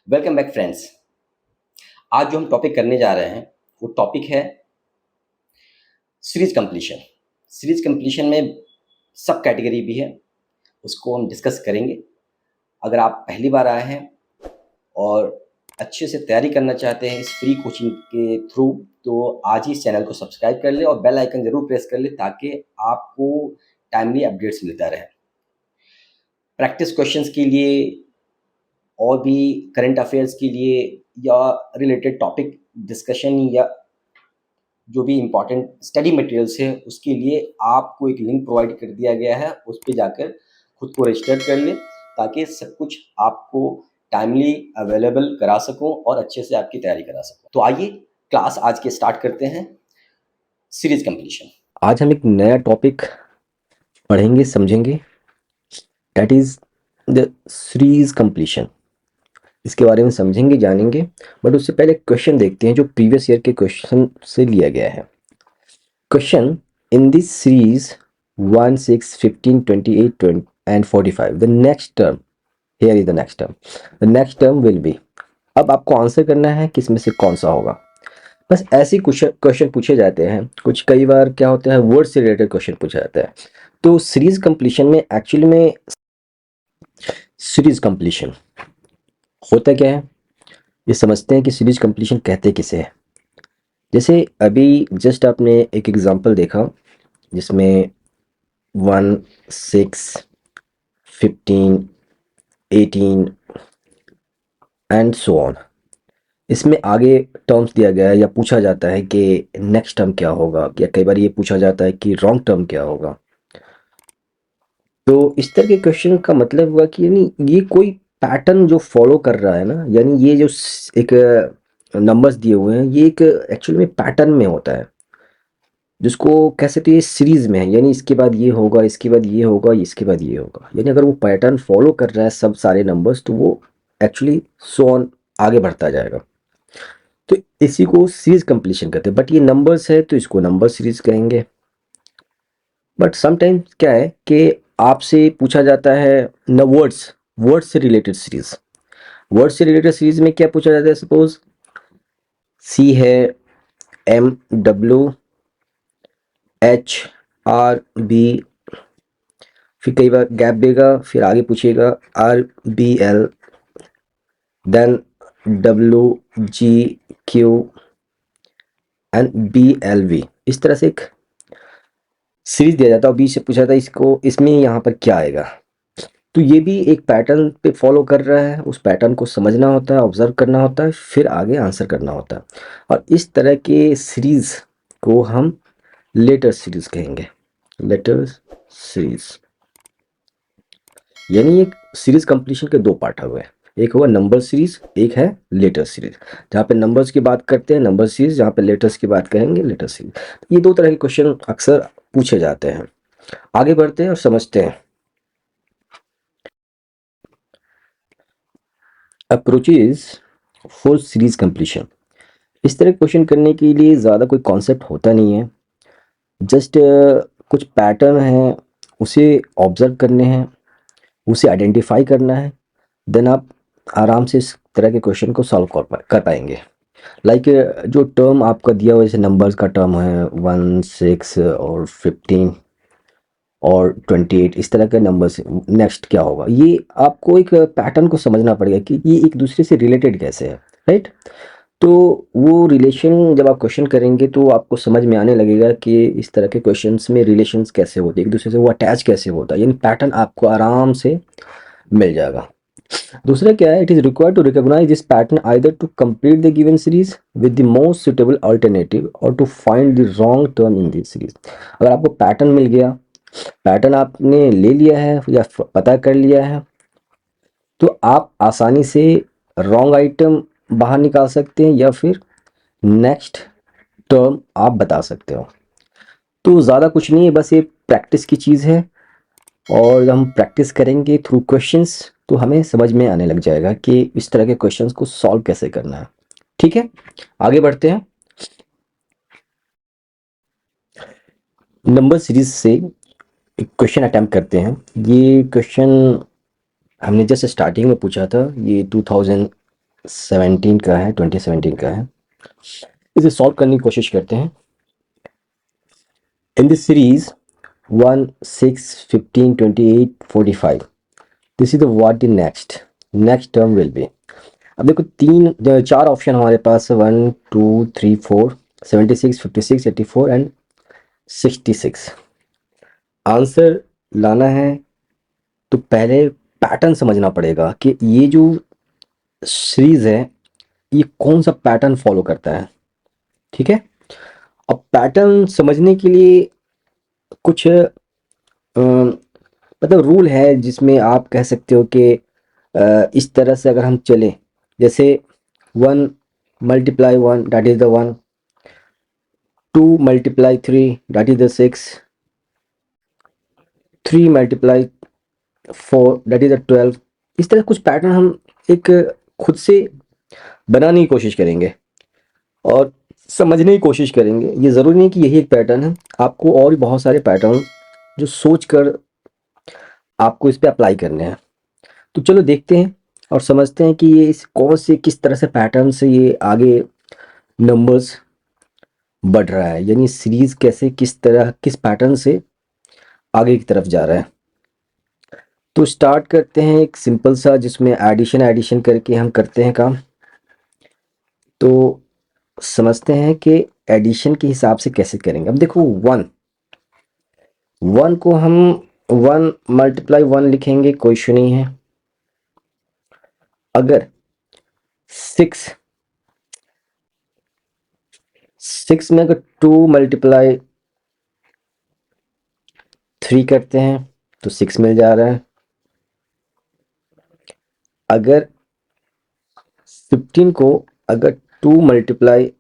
Welcome back friends. आज जो हम टॉपिक करने जा रहे हैं वो टॉपिक है सीरीज कंप्लीशन। सीरीज कंप्लीशन में सब कैटेगरी भी है, उसको हम डिस्कस करेंगे। अगर आप पहली बार आए हैं और अच्छे से तैयारी करना चाहते हैं इस फ्री कोचिंग के थ्रू, तो आज ही इस चैनल को सब्सक्राइब कर ले और बेल आइकन ज़रूर प्रेस कर ले ताकि आपको टाइमली अपडेट्स मिलता रहे। प्रैक्टिस क्वेश्चंस के लिए और भी करंट अफेयर्स के लिए या रिलेटेड टॉपिक डिस्कशन या जो भी इम्पोर्टेंट स्टडी मटेरियल्स है उसके लिए आपको एक लिंक प्रोवाइड कर दिया गया है, उस पे जाकर खुद को रजिस्टर कर लें ताकि सब कुछ आपको टाइमली अवेलेबल करा सकूं और अच्छे से आपकी तैयारी करा सकूं। तो आइए क्लास आज के स्टार्ट करते हैं। Series completion. आज हम एक नया टॉपिक पढ़ेंगे, समझेंगे, that is the series completion. इसके बारे में समझेंगे, जानेंगे, बट उससे पहले क्वेश्चन देखते हैं जो प्रीवियस ईयर के क्वेश्चन से लिया गया है। Question: in this series 1, 6, 15, 28, 20 and 45, the next term, here is the next term, the next term will be। अब आपको आंसर करना है कि इसमें से कौन सा होगा। बस ऐसे क्वेश्चन पूछे जाते हैं। कुछ कई बार क्या होता है, वर्ड से रिलेटेड क्वेश्चन पूछा जाता है। तो सीरीज कंप्लीशन में एक्चुअली में सीरीज कंप्लीशन होता क्या है ये समझते हैं कि सीरीज कंप्लीशन कहते किसे है। जैसे अभी जस्ट आपने एक एग्जांपल देखा जिसमें 1, 6, 15, 18 एंड सो ऑन, इसमें आगे टर्म्स दिया गया है या पूछा जाता है कि नेक्स्ट टर्म क्या होगा, या कई बार ये पूछा जाता है कि रॉन्ग टर्म क्या होगा। तो इस तरह के क्वेश्चन का मतलब हुआ कि यानी ये कोई पैटर्न जो फॉलो कर रहा है ना, यानी ये जो एक नंबर्स दिए हुए हैं ये एक एक्चुअली में पैटर्न में होता है, जिसको कह सकते हैं सीरीज में है, यानी इसके बाद ये होगा, इसके बाद ये होगा, इसके बाद ये होगा। यानी अगर वो पैटर्न फॉलो कर रहा है सब सारे नंबर्स, तो वो एक्चुअली सो ऑन आगे बढ़ता जाएगा। तो इसी को सीरीज कंप्लीशन कहते हैं। बट ये नंबर्स है तो इसको नंबर सीरीज कहेंगे। बट समटाइम्स क्या है कि आपसे पूछा जाता है न वर्ड्स से रिलेटेड सीरीज। वर्ड से रिलेटेड सीरीज में क्या पूछा जाता है, सपोज सी है, MWHRB, फिर कई बार गैप देगा, फिर आगे पूछेगा RBL, then WGQ and BLV। इस तरह से एक सीरीज दिया जाता है और बीच से पूछा था इसको इसमें यहाँ पर क्या आएगा। तो ये भी एक पैटर्न पे फॉलो कर रहा है, उस पैटर्न को समझना होता है, ऑब्जर्व करना होता है, फिर आगे आंसर करना होता है। और इस तरह के सीरीज को हम लेटर सीरीज कहेंगे। लेटर सीरीज यानी एक सीरीज कंप्लीशन के दो पार्ट हुए, एक हुआ नंबर सीरीज, एक है लेटर सीरीज। जहाँ पे नंबर्स की बात करते हैं नंबर सीरीज, जहाँ पे लेटर्स की बात करेंगे लेटर सीरीज। ये दो तरह के क्वेश्चन अक्सर पूछे जाते हैं। आगे बढ़ते हैं और समझते हैं अप्रोचेज फॉर सीरीज कंप्लीशन। इस तरह क्वेश्चन करने के लिए ज़्यादा कोई कॉन्सेप्ट होता नहीं है, जस्ट कुछ पैटर्न है उसे ऑब्जर्व करने हैं, उसे आइडेंटिफाई करना है, देन आप आराम से इस तरह के क्वेश्चन को सॉल्व कर पाएंगे। लाइक जो टर्म आपका दिया हुआ, जैसे नंबर्स का टर्म है 1, 6 और 15 और 28, इस तरह के नंबर्स नेक्स्ट क्या होगा, ये आपको एक पैटर्न को समझना पड़ेगा कि ये एक दूसरे से रिलेटेड कैसे है, राइट। तो वो रिलेशन जब आप क्वेश्चन करेंगे तो आपको समझ में आने लगेगा कि इस तरह के क्वेश्चंस में रिलेशंस कैसे होते हैं, एक दूसरे से वो अटैच कैसे होता है, यानी पैटर्न आपको आराम से मिल जाएगा। दूसरा क्या है, it is required to recognise this pattern either to complete the given series with the most suitable alternative और to find the wrong term in this series. अगर आपको पैटर्न मिल गया, पैटर्न आपने ले लिया है या पता कर लिया है, तो आप आसानी से रॉन्ग आइटम बाहर निकाल सकते हैं या फिर नेक्स्ट टर्म आप बता सकते हो। तो ज़्यादा कुछ नहीं है, बस ये प्रैक्टिस की चीज़ है, और जब हम प्रैक्टिस करेंगे थ्रू क्वेश्चंस तो हमें समझ में आने लग जाएगा कि इस तरह के क्वेश्चंस को सॉल्व कैसे करना है। ठीक है, आगे बढ़ते हैं। नंबर सीरीज से एक क्वेश्चन अटेम्प्ट करते हैं। ये क्वेश्चन हमने जैसे स्टार्टिंग में पूछा था, ये 17 का है, 2017 का है। इसे सॉल्व करने की कोशिश करते हैं। इन this series 1, 6, 15, 28, 45, this is the what the next term will be. अब देखो चार ऑप्शन हमारे पास है, 1, 2, 3, 4, 76, 56, 84 एंड 66। आंसर लाना है तो पहले पैटर्न समझना पड़ेगा कि ये जो सीरीज है ये कौन सा पैटर्न फॉलो करता है। ठीक है, अब पैटर्न समझने के लिए कुछ मतलब रूल है जिसमें आप कह सकते हो कि इस तरह से अगर हम चलें, जैसे 1 multiply 1 that is the 1, 2 multiply 3 that is the 6, 3 multiply 4 that is the 12। इस तरह कुछ पैटर्न हम एक खुद से बनाने की कोशिश करेंगे और समझने की कोशिश करेंगे। ये ज़रूरी नहीं कि यही एक पैटर्न है, आपको और भी बहुत सारे पैटर्न जो सोच कर आपको इस पे अप्लाई करने हैं। तो चलो देखते हैं और समझते हैं कि ये इस कौन से किस तरह से पैटर्न से ये आगे नंबर्स बढ़ रहा है, यानी सीरीज कैसे किस तरह किस पैटर्न से आगे की तरफ जा रहा है। तो स्टार्ट करते हैं एक सिंपल सा जिसमें एडिशन एडिशन करके हम करते हैं काम। तो समझते हैं कि एडिशन के हिसाब से कैसे करेंगे। अब देखो 1 को हम 1 मल्टीप्लाई 1 लिखेंगे, कोई इशू नहीं है। अगर 6 में अगर 2 मल्टीप्लाई 3 करते हैं तो 6 मिल जा रहा है। अगर 15 को अगर 2 मल्टीप्लाई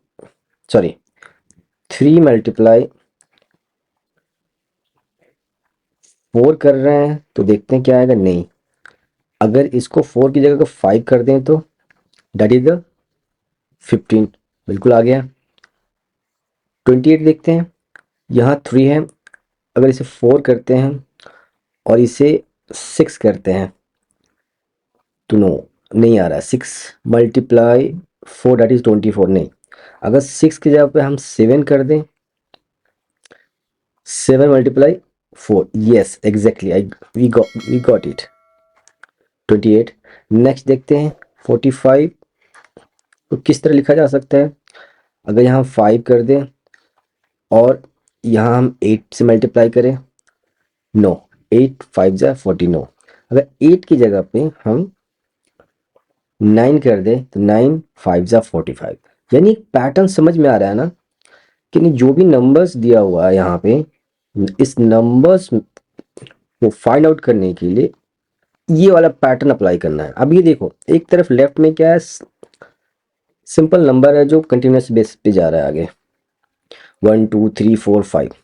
सॉरी 3 मल्टीप्लाई 4 कर रहे हैं तो देखते हैं क्या आएगा। नहीं, अगर इसको 4 की जगह 5 कर दें तो दैट इज द 15, बिल्कुल आ गया। 28 देखते हैं, यहाँ 3 है, अगर इसे 4 करते हैं और इसे 6 करते हैं तो नो, नहीं आ रहा है। 6 मल्टीप्लाई 4 दैट इज 24, नहीं। अगर 6 की जगह पे हम 7 कर दें, 7 multiply 4, yes exactly I we got it, 28। Next देखते हैं 45 को किस तरह लिखा जा सकता है। अगर यहाँ 5 कर दें और यहाँ हम 8 से मल्टीप्लाई करें, नो, 8 5 जा 40, नो। अगर 8 की जगह पे हम 9 कर दें तो 9 5 जा 45। यानी एक पैटर्न समझ में आ रहा है ना, कि नहीं, जो भी नंबर्स दिया हुआ है यहाँ पे, इस नंबर्स को फाइंड आउट करने के लिए ये वाला पैटर्न अप्लाई करना है। अब ये देखो, एक तरफ लेफ्ट में क्या है, सिंपल नंबर है जो कंटिन्यूस बेस पे जा रहा है आगे, 1 2 3 4 5।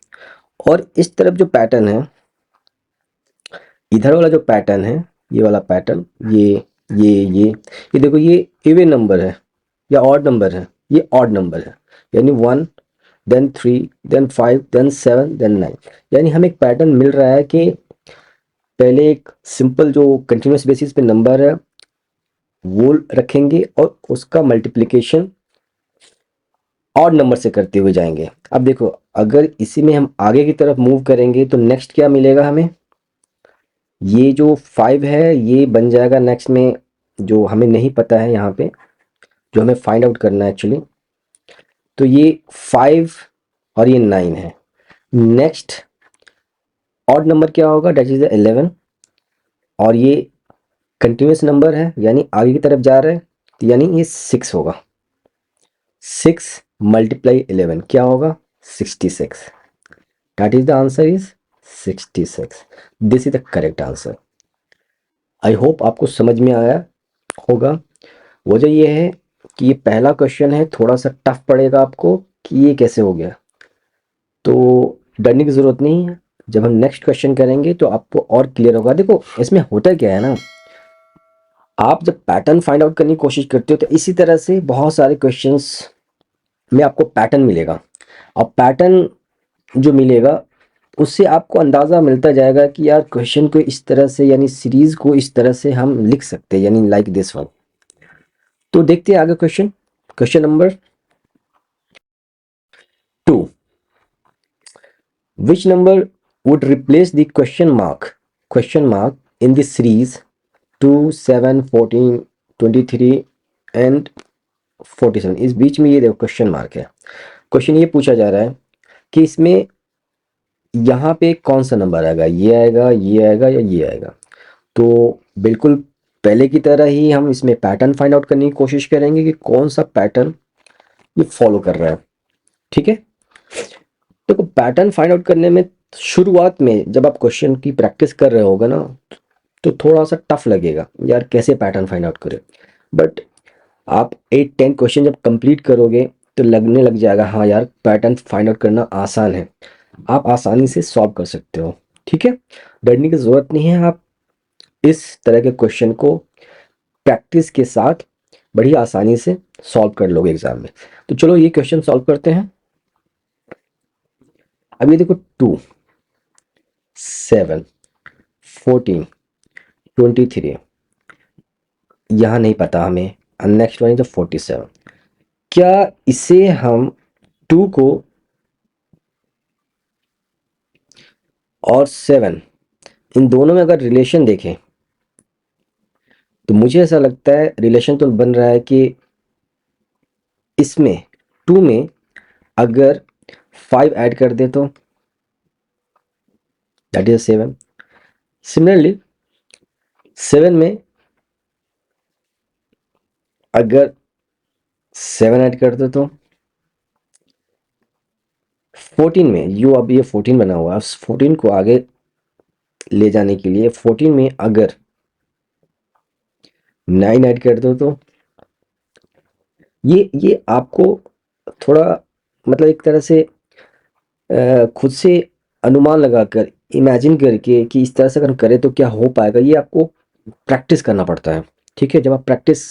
और इस तरफ जो पैटर्न है, इधर वाला जो पैटर्न है, ये वाला पैटर्न, ये देखो, ये इवन नंबर है या ऑड नंबर है, ये ऑड नंबर है। यानी 1 देन 3 देन 5 देन 7 देन 9। यानी हमें एक पैटर्न मिल रहा है कि पहले एक सिंपल जो कंटिन्यूस बेसिस पे नंबर है वो रखेंगे और उसका मल्टीप्लिकेशन ऑड नंबर से करते हुए जाएंगे। अब देखो, अगर इसी में हम आगे की तरफ मूव करेंगे तो नेक्स्ट क्या मिलेगा हमें, ये जो 5 है ये बन जाएगा नेक्स्ट में, जो हमें नहीं पता है यहाँ पे, जो हमें फाइंड आउट करना है एक्चुअली। तो ये 5 और ये 9 है। नेक्स्ट ऑड नंबर क्या होगा, डेट इज 11, और ये कंटिन्यूस नंबर है यानी आगे की तरफ जा रहा है, तो यानी ये 6 होगा। 6 मल्टीप्लाई 11 क्या होगा, 66। That is the answer is 66। This is the correct answer. I hope आपको समझ में आया होगा। वजह ये है कि ये पहला क्वेश्चन है, थोड़ा सा टफ पड़ेगा आपको कि ये कैसे हो गया, तो डरने की ज़रूरत नहीं है। जब हम नेक्स्ट क्वेश्चन करेंगे तो आपको और क्लियर होगा। देखो इसमें होता क्या है ना, आप जब पैटर्न फाइंड आउट करने की कोशिश करते हो तो इसी तरह से बहुत सारे क्वेश्चंस में आपको पैटर्न मिलेगा, और पैटर्न जो मिलेगा उससे आपको अंदाज़ा मिलता जाएगा कि यार क्वेश्चन को इस तरह से, यानी सीरीज़ को इस तरह से हम लिख सकते हैं, यानी लाइक दिस वन। तो देखते हैं आगे question. Question number 2, which number would replace the question mark in the series 2, 7, 14, 23 and 47? इस बीच में ये देखो क्वेश्चन मार्क है। क्वेश्चन ये पूछा जा रहा है कि इसमें यहाँ पे कौन सा नंबर आएगा, ये आएगा, ये आएगा या ये आएगा। तो बिल्कुल पहले की तरह ही हम इसमें पैटर्न फाइंड आउट करने की कोशिश करेंगे कि कौन सा पैटर्न ये फॉलो कर रहा है। ठीक है, देखो पैटर्न फाइंड आउट करने में शुरुआत में जब आप क्वेश्चन की प्रैक्टिस कर रहे होगा ना, तो थोड़ा सा टफ लगेगा यार, कैसे पैटर्न फाइंड आउट करें। बट आप 8-10 क्वेश्चन जब कंप्लीट करोगे तो लगने लग जाएगा हाँ यार, पैटर्न फाइंड आउट करना आसान है, आप आसानी से सॉल्व कर सकते हो। ठीक है, डरने की ज़रूरत नहीं है, आप इस तरह के क्वेश्चन को प्रैक्टिस के साथ बड़ी आसानी से सॉल्व कर लोगे एग्जाम में। तो चलो ये क्वेश्चन सॉल्व करते हैं। अब ये देखो 2, 7, 14, 23, यहाँ नहीं पता हमें। Next one is 47। क्या इसे हम 2 को और 7 इन दोनों में अगर रिलेशन देखें तो मुझे ऐसा लगता है रिलेशन तो बन रहा है कि इसमें 2 में अगर 5 ऐड कर दे तो दैट इज 7। सिमिलरली 7 में अगर 7 ऐड कर दो तो 14 में यू, अब ये 14 बना हुआ है, 14 को आगे ले जाने के लिए 14 में अगर 9 ऐड कर दो तो ये आपको थोड़ा मतलब एक तरह से खुद से अनुमान लगाकर इमेजिन करके कि इस तरह से अगर हम करें तो क्या हो पाएगा, ये आपको प्रैक्टिस करना पड़ता है। ठीक है, जब आप प्रैक्टिस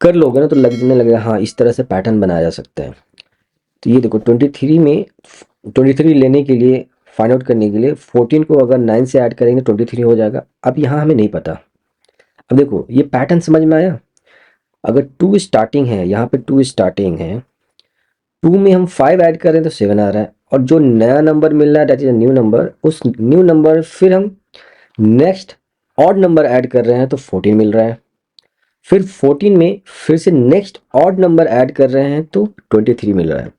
कर लोगे ना तो लगने लगेगा हाँ इस तरह से पैटर्न बनाया जा सकता है। तो ये देखो 23 में 23 लेने के लिए, फाइंड आउट करने के लिए 14 को अगर 9 से ऐड करेंगे 23 हो जाएगा। अब यहाँ हमें नहीं पता। अब देखो ये पैटर्न समझ में आया। अगर 2 स्टार्टिंग है, यहाँ पे 2 स्टार्टिंग है, 2 में हम 5 ऐड कर रहे हैं तो 7 आ रहा है, और जो नया नंबर मिल रहा है that is a new number, उस न्यू नंबर फिर हम नेक्स्ट ऑड नंबर ऐड कर रहे हैं तो 14 मिल रहा है। फिर 14 में फिर से नेक्स्ट ऑड नंबर ऐड कर रहे हैं तो 23 मिल रहा है।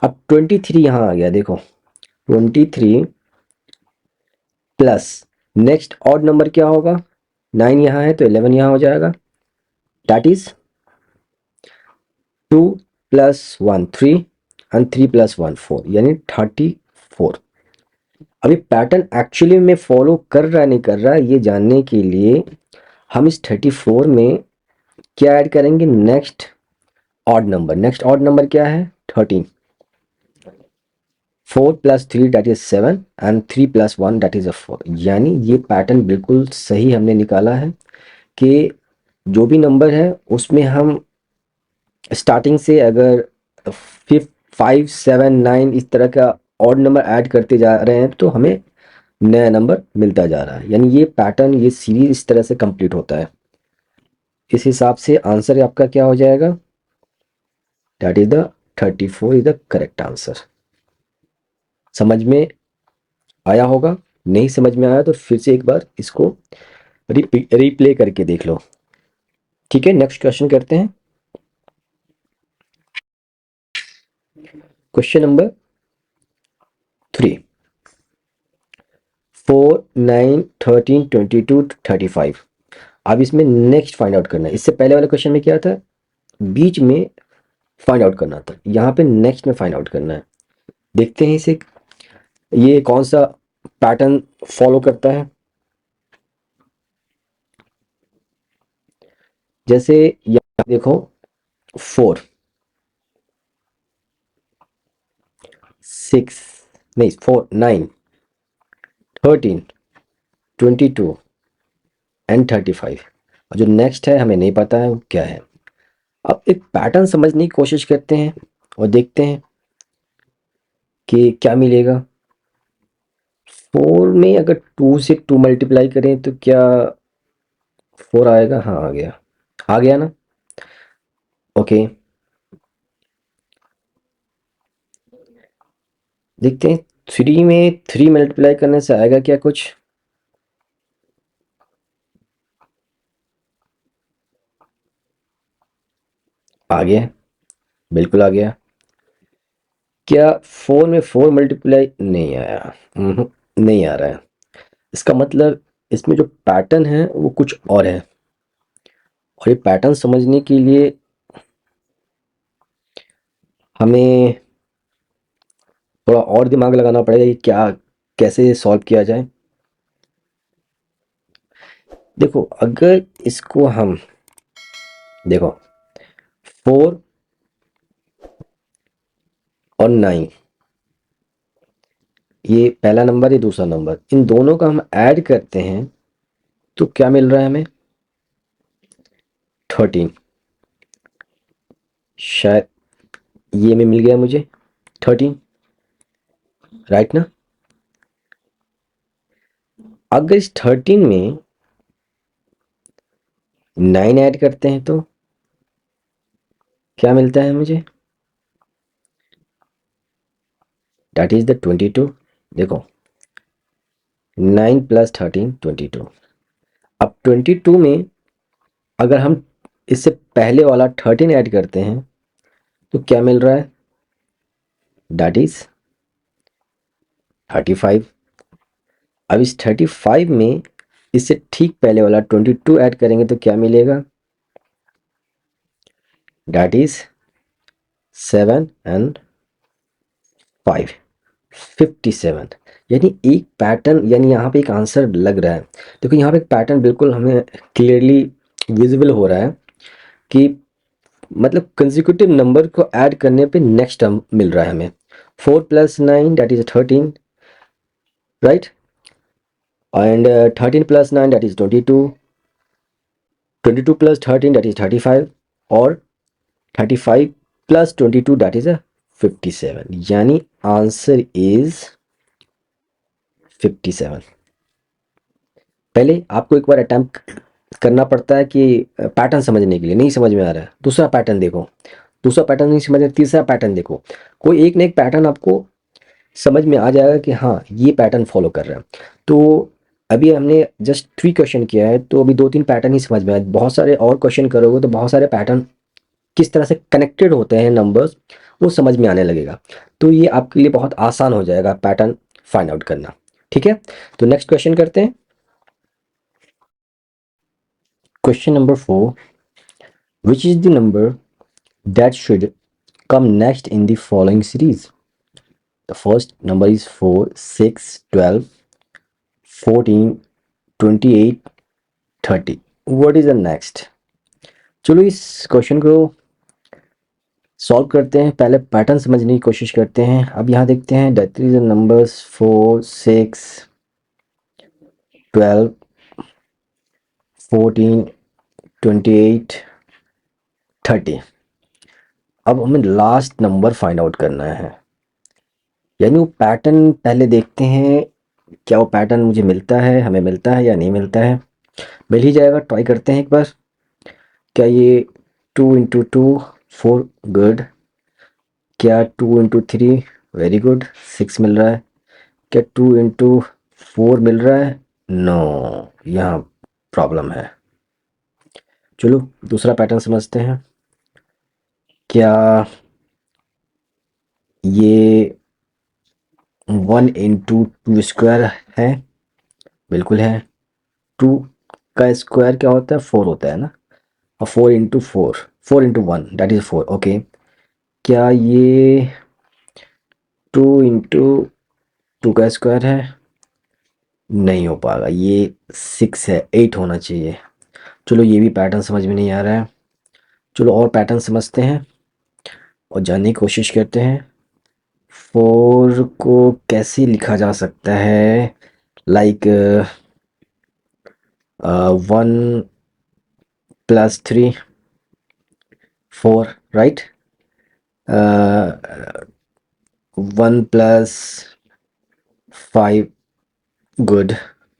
अब 23 यहाँ आ गया, देखो 23 प्लस नेक्स्ट ऑड नंबर क्या होगा, 9 यहाँ है तो 11 यहाँ हो जाएगा, that is 2 plus 1 3 and 3 plus 1 4, यानी 34। अभी पैटर्न एक्चुअली में फॉलो कर रहा है नहीं कर रहा है ये जानने के लिए हम इस 34 में क्या ऐड करेंगे, next odd number. Next odd number क्या है 13। 4 plus 3 that is 7 and 3 plus 1 that is a 4। यानी ये पैटर्न बिल्कुल सही हमने निकाला है कि जो भी नंबर है उसमें हम स्टार्टिंग से अगर 5 7 9 इस तरह का ऑड नंबर ऐड करते जा रहे हैं तो हमें नया नंबर मिलता जा रहा है। यानी ये पैटर्न, ये सीरीज इस तरह से कंप्लीट होता है। इस हिसाब से आंसर आपका क्या हो जाएगा, that is the 34 is the correct answer. समझ में आया होगा, नहीं समझ में आया तो फिर से एक बार इसको रिप्ले करके देख लो। ठीक है, नेक्स्ट क्वेश्चन करते हैं। Question number 3, 4 9 13 22 35। अब इसमें नेक्स्ट फाइंड आउट करना है। इससे पहले वाले क्वेश्चन में क्या था, बीच में फाइंड आउट करना था, यहाँ पे नेक्स्ट में फाइंड आउट करना है। देखते हैं इसे ये कौन सा पैटर्न फॉलो करता है। जैसे यहाँ देखो 4 6 नहीं 4 9 13 22 एंड 35, और जो नेक्स्ट है हमें नहीं पता है वो क्या है। अब एक पैटर्न समझने की कोशिश करते हैं और देखते हैं कि क्या मिलेगा। 4 में अगर 2 से 2 मल्टीप्लाई करें तो क्या 4 आएगा, हाँ आ गया, आ गया ना। ओके, देखते हैं 3 में 3 मल्टीप्लाई करने से आएगा क्या कुछ। आ गया, बिल्कुल आ गया। क्या 4 में 4 मल्टीप्लाई नहीं आया? नहीं आ रहा है। इसका मतलब इसमें जो पैटर्न है वो कुछ और है, और ये पैटर्न समझने के लिए हमें थोड़ा और दिमाग लगाना पड़ेगा कि क्या कैसे सॉल्व किया जाए। देखो, अगर इसको हम देखो 4 और 9, ये पहला नंबर, ये दूसरा नंबर, इन दोनों का हम ऐड करते हैं तो क्या मिल रहा है हमें? 13। शायद ये में मिल गया मुझे 13, राइट ना? अगर इस 13 में 9 ऐड करते हैं तो क्या मिलता है मुझे? That is the 22। देखो, 9 प्लस 13 22। अब 22 में अगर हम इससे पहले वाला 13 ऐड करते हैं तो क्या मिल रहा है? That is 35। अब इस 35 में इससे ठीक पहले वाला 22 ऐड करेंगे तो क्या मिलेगा? That is 7 and 5, 57। यानी एक पैटर्न, यानी यहाँ पे एक आंसर लग रहा है। देखो, यहाँ पे एक पैटर्न बिल्कुल हमें क्लियरली विजिबल हो रहा है कि मतलब कंसेक्यूटिव नंबर को ऐड करने पे नेक्स्ट टर्म मिल रहा है हमें। 4 plus 9 that is 13, right? And 13 plus 9 that is 22, 22 plus 13 that is 35, और 35 प्लस 22 दैट इज 57। यानी आंसर इज 57। पहले आपको एक बार अटेम्प्ट करना पड़ता है कि पैटर्न समझने के लिए। नहीं समझ में आ रहा है, दूसरा पैटर्न देखो। दूसरा पैटर्न नहीं समझ में, तीसरा पैटर्न देखो। कोई एक ना एक पैटर्न आपको समझ में आ जाएगा कि हाँ, ये पैटर्न फॉलो कर रहा है। तो अभी हमने जस्ट 3 क्वेश्चन किया है, तो अभी 2-3 पैटर्न ही समझ में आए। बहुत सारे और क्वेश्चन करोगे तो बहुत सारे पैटर्न किस तरह से कनेक्टेड होते हैं नंबर्स, वो समझ में आने लगेगा। तो ये आपके लिए बहुत आसान हो जाएगा पैटर्न फाइंड आउट करना। ठीक है, तो नेक्स्ट क्वेश्चन करते हैं। Question number 4, which is the number that should come next in the following series? The first number is 4, 6, 12, 14, 28, 30. What is the next? चलो इस क्वेश्चन को सॉल्व करते हैं। पहले पैटर्न समझने की कोशिश करते हैं। अब यहाँ देखते हैं दैट इज नंबर्स 4, 6, 12, 14, 28, 30। अब हमें लास्ट नंबर फाइंड आउट करना है, यानी वो पैटर्न पहले देखते हैं। क्या वो पैटर्न मुझे मिलता है, हमें मिलता है या नहीं मिलता है? मिल ही जाएगा, ट्राई करते हैं एक बार। क्या ये 2 इंटू 2 4, गुड। क्या 2 इंटू 3, वेरी गुड, 6 मिल रहा है। क्या 2 इंटू 4 मिल रहा है? नो, यहाँ प्रॉब्लम है। चलो दूसरा पैटर्न समझते हैं। क्या ये 1 इंटू 2 स्क्वायर है? बिल्कुल है। 2 का स्क्वायर क्या होता है? 4 होता है ना। और 4 into 4, 4 into 1 that is 4, okay. क्या ये 2 इंटू 2 का स्क्वायर है? नहीं हो पाएगा, ये 6 है, 8 होना चाहिए। चलो ये भी पैटर्न समझ में नहीं आ रहा है। चलो और पैटर्न समझते हैं और जानने की कोशिश करते हैं। 4 को कैसे लिखा जा सकता है? Like 1 plus 3, 4, right? 1 plus 5, good.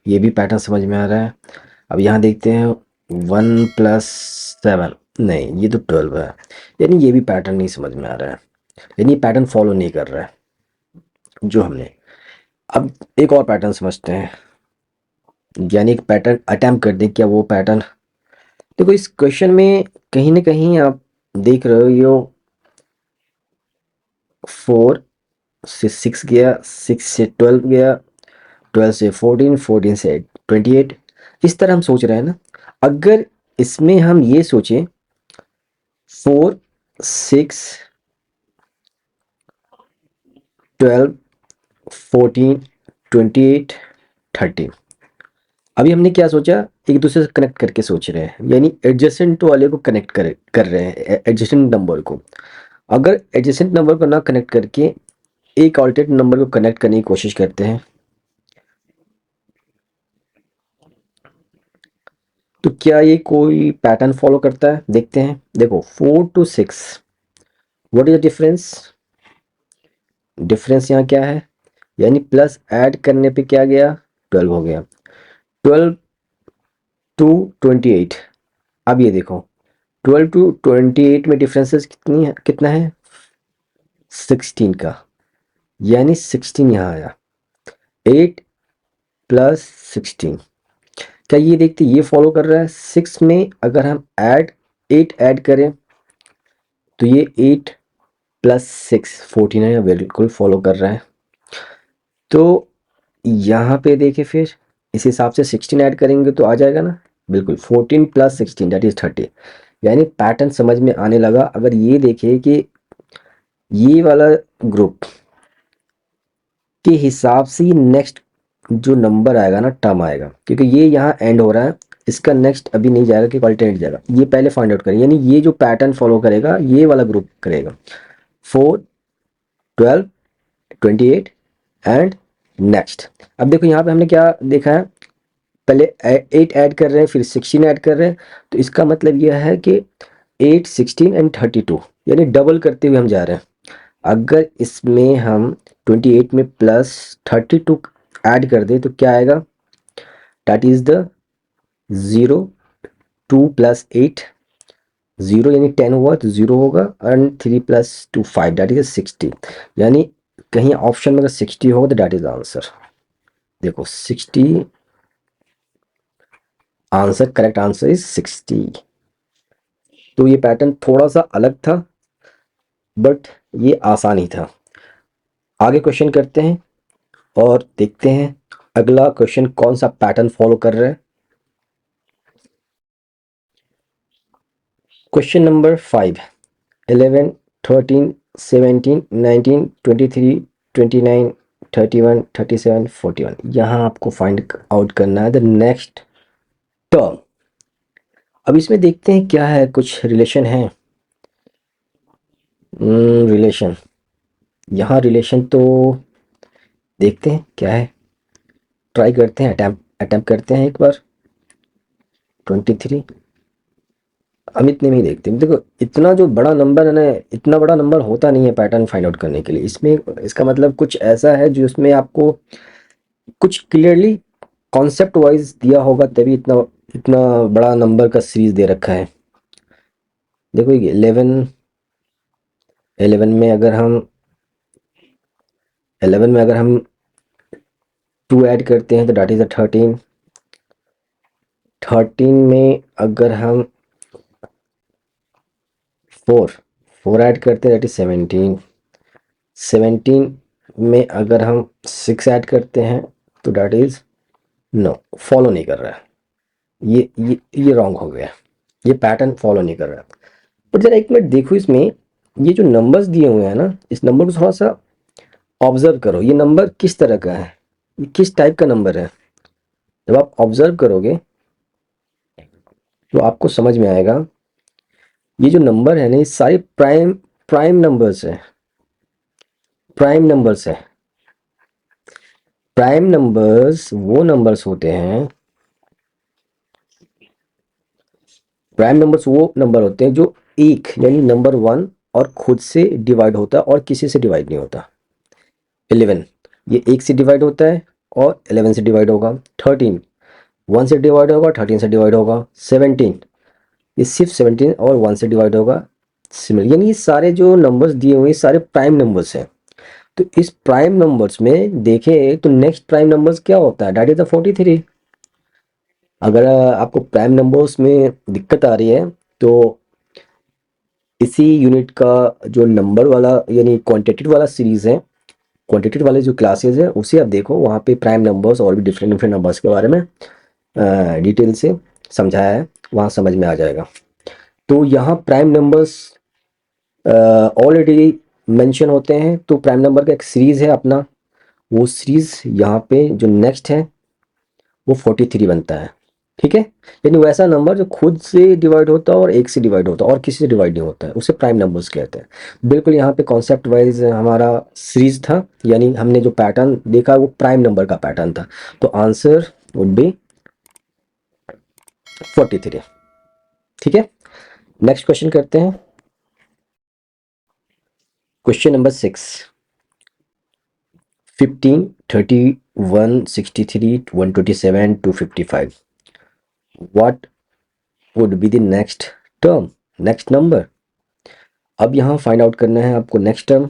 ये भी पैटर्न समझ में आ रहा है। अब यहाँ देखते हैं 1 प्लस 7, नहीं, ये तो 12 है, यानी ये भी पैटर्न नहीं समझ में आ रहा है, यानी पैटर्न फॉलो नहीं कर रहा है जो हमने। अब एक और पैटर्न समझते हैं, यानी एक पैटर्न अटेम्प्ट कर दें, क्या वो पैटर्न। देखो इस क्वेश्चन में कहीं ना कहीं आप देख रहे हो, ये 4 से 6 गया, 6 से 12 गया, 12 से 14, 14 से 28, इस तरह हम सोच रहे हैं ना। अगर इसमें हम ये सोचें 4, 6, 12, 14, 28, 30, अभी हमने क्या सोचा, एक दूसरे से कनेक्ट करके सोच रहे हैं, यानी एडजेसेंट वाले को कनेक्ट कर रहे हैं, एडजेसेंट नंबर को। अगर एडजेसेंट नंबर को ना कनेक्ट करके एक ऑल्टरनेट नंबर को कनेक्ट करने की कोशिश करते हैं, तो क्या ये कोई पैटर्न फॉलो करता है, देखते हैं। देखो 4 to 6, what is the difference. Difference यहाँ क्या है, यानी प्लस ऐड करने पे क्या गया, 12 हो गया। 12 to 28, अब ये देखो 12 to 28 में डिफरेंसेस कितना है, 16 का, यानी 16 यहाँ आया। 8 प्लस 16, क्या ये देखते ये फॉलो कर रहा है। 6 में अगर हम 8 ऐड करें तो ये 8 प्लस 6 14 है, बिल्कुल फॉलो कर रहा है। तो यहाँ पे देखिए फिर इस हिसाब से 16 ऐड करेंगे तो आ जाएगा ना, बिल्कुल 14 प्लस 16 दैट इज 30, यानी पैटर्न समझ में आने लगा। अगर ये देखिए कि ये वाला ग्रुप के हिसाब से ही नेक्स्ट जो नंबर आएगा ना, टर्म आएगा, क्योंकि ये यहाँ एंड हो रहा है, इसका नेक्स्ट अभी नहीं जाएगा कि अल्टरनेट जाएगा, ये पहले फाइंड आउट करें, यानी ये जो पैटर्न फॉलो करेगा ये वाला ग्रुप करेगा 4, 12, 28 एंड नेक्स्ट। अब देखो यहाँ पे हमने क्या देखा है, पहले 8 ऐड कर रहे हैं, फिर 16 ऐड कर रहे हैं, तो इसका मतलब यह है कि 8, 16 एंड 32, यानी डबल करते हुए हम जा रहे हैं। अगर इसमें हम 28 में प्लस 32 ऐड कर दे तो क्या आएगा, दैट इज द 0, 2 प्लस 8, 0 यानी 10 हुआ तो 0 होगा, एंड 3 प्लस 2 5 दैट इज 60, यानी कहीं ऑप्शन में अगर 60 होगा तो दैट इज आंसर। देखो 60 आंसर, करेक्ट आंसर इज 60। तो ये पैटर्न थोड़ा सा अलग था बट ये आसान ही था। आगे क्वेश्चन करते हैं और देखते हैं अगला क्वेश्चन कौन सा पैटर्न फॉलो कर रहा है। क्वेश्चन नंबर 5, 11, 13, 17, 19, 23, 29, 31, 37, 41, यहाँ आपको फाइंड आउट करना है द नेक्स्ट टर्म। अब इसमें देखते हैं क्या है, कुछ रिलेशन है। रिलेशन, यहाँ रिलेशन तो देखते हैं क्या है, ट्राई करते हैं, अटेम्प्ट करते हैं एक बार। 23, हम इतने में ही देखते हैं। देखो इतना जो बड़ा नंबर है ना, इतना बड़ा नंबर होता नहीं है पैटर्न फाइंड आउट करने के लिए। इसमें इसका मतलब कुछ ऐसा है जो उसमें आपको कुछ क्लियरली कॉन्सेप्ट वाइज दिया होगा, तभी इतना इतना बड़ा नंबर का सीरीज दे रखा है। देखो ये 11 में अगर हम 2 ऐड करते हैं तो दैट इज 13, 13 में अगर हम 4 ऐड करते हैं दैट इज 17, 17 में अगर हम 6 ऐड करते हैं तो दैट इज नो, फॉलो नहीं कर रहा है, ये रॉन्ग हो गया, ये पैटर्न फॉलो नहीं कर रहा है। पर जरा एक मिनट देखो, इसमें ये जो नंबर्स दिए हुए हैं ना, इस नंबर को थोड़ा सा ऑब्जर्व करो, ये नंबर किस तरह का है, ये किस टाइप का नंबर है। जब आप ऑब्जर्व करोगे तो आपको समझ में आएगा, ये जो नंबर है ना, ये सारे प्राइम नंबर्स है, प्राइम नंबर्स है। प्राइम नंबर्स वो नंबर्स होते हैं, प्राइम नंबर्स वो नंबर होते हैं जो एक यानी नंबर 1 और खुद से डिवाइड होता है और किसी से डिवाइड नहीं होता। 11 ये 1 से डिवाइड होता है और 11 से डिवाइड होगा। 13 1 से डिवाइड होगा, 13 से डिवाइड होगा। 17 ये सिर्फ 17 और 1 से डिवाइड होगा सिमिलर, यानी ये सारे जो नंबर्स दिए हुए हैं सारे प्राइम नंबर्स हैं। तो इस प्राइम नंबर्स में देखें तो नेक्स्ट प्राइम नंबर्स क्या होता है, दैट इज द 43। अगर आपको प्राइम नंबर्स में दिक्कत आ रही है तो इसी यूनिट का जो नंबर वाला यानी क्वांटिटेटिव वाला सीरीज है, क्वांटिटेटिव वाले जो क्लासेस है उसे आप देखो, वहाँ पे प्राइम नंबर्स और भी डिफरेंट डिफरेंट नंबर्स के बारे में डिटेल से समझाया है, वहाँ समझ में आ जाएगा। तो यहाँ प्राइम नंबर्स ऑलरेडी मेंशन होते हैं, तो प्राइम नंबर का एक सीरीज़ है अपना, वो सीरीज़ यहाँ पे जो नेक्स्ट है वो 43 बनता है। ठीक है, यानी वैसा नंबर जो खुद से डिवाइड होता है और एक से डिवाइड होता है और किसी से डिवाइड नहीं होता है, उसे प्राइम नंबर्स कहते हैं। बिल्कुल यहाँ पे कॉन्सेप्ट वाइज हमारा सीरीज था, यानी हमने जो पैटर्न देखा वो प्राइम नंबर का पैटर्न था। तो आंसर वुड बी 43। ठीक है, नेक्स्ट क्वेश्चन करते हैं। Question number 6, 15, 31, 63, 127, 255. What would be the next term, next number? अब यहाँ फाइंड आउट करना है आपको नेक्स्ट टर्म।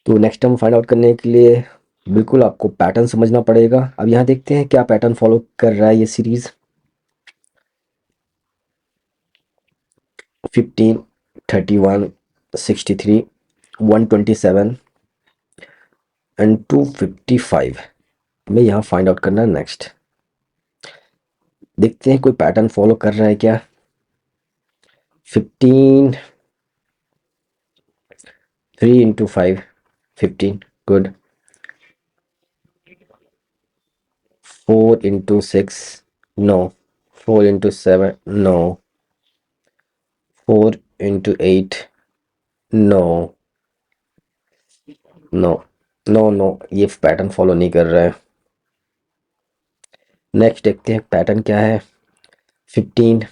तो नेक्स्ट टर्म फाइंड आउट करने के लिए बिल्कुल आपको पैटर्न समझना पड़ेगा। अब यहाँ देखते हैं क्या पैटर्न फॉलो कर रहा है ये सीरीज। 15, 31, 63, 127 एंड 255 में यहाँ फाइंड आउट करना है नेक्स्ट। देखते हैं कोई पैटर्न फॉलो कर रहा है क्या। 15, 3 into 5, 15, good. 4 into 6, no. 4 into 7, no. 4 into 8, no. No, no, no, ये पैटर्न फॉलो नहीं कर रहा है। नेक्स्ट देखते हैं पैटर्न क्या है। 15,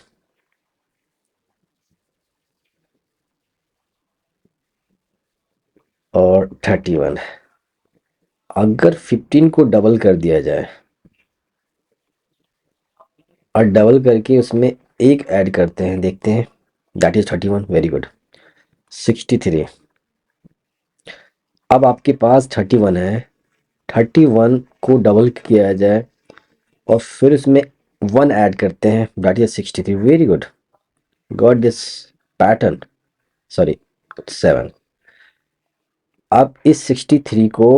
और 31। अगर 15 को डबल कर दिया जाए और डबल करके उसमें एक ऐड करते हैं, देखते हैं, दैट इज 31, वेरी गुड। 63। अब आपके पास 31 है, 31 को डबल किया जाए और फिर उसमें 1 ऐड करते हैं, that is 63, very good, got this pattern, sorry 7। अब इस 63 को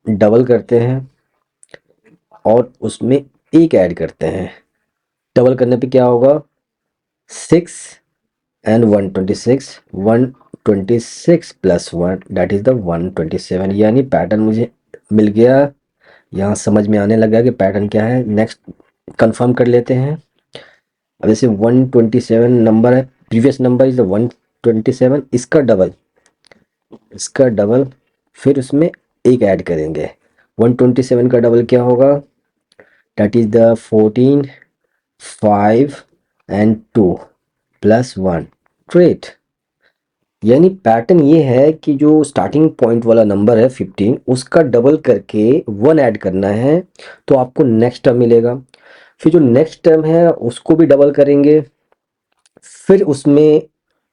डबल करते हैं और उसमें एक ऐड करते हैं, डबल करने पे क्या होगा, 6 and 126, 126 plus 1 that is the 127। यानी पैटर्न मुझे मिल गया, यहाँ समझ में आने लगा कि पैटर्न क्या है। नेक्स्ट कंफर्म कर लेते हैं। अब जैसे 127 नंबर है, प्रीवियस नंबर इज द 127, इसका डबल फिर उसमें एक ऐड करेंगे। 127 का डबल क्या होगा, that is the 14, 5 and 2 plus 1, great. यानी पैटर्न ये है कि जो स्टार्टिंग पॉइंट वाला नंबर है 15, उसका डबल करके 1 ऐड करना है तो आपको नेक्स्ट टर्म मिलेगा। फिर जो नेक्स्ट टर्म है उसको भी डबल करेंगे, फिर उसमें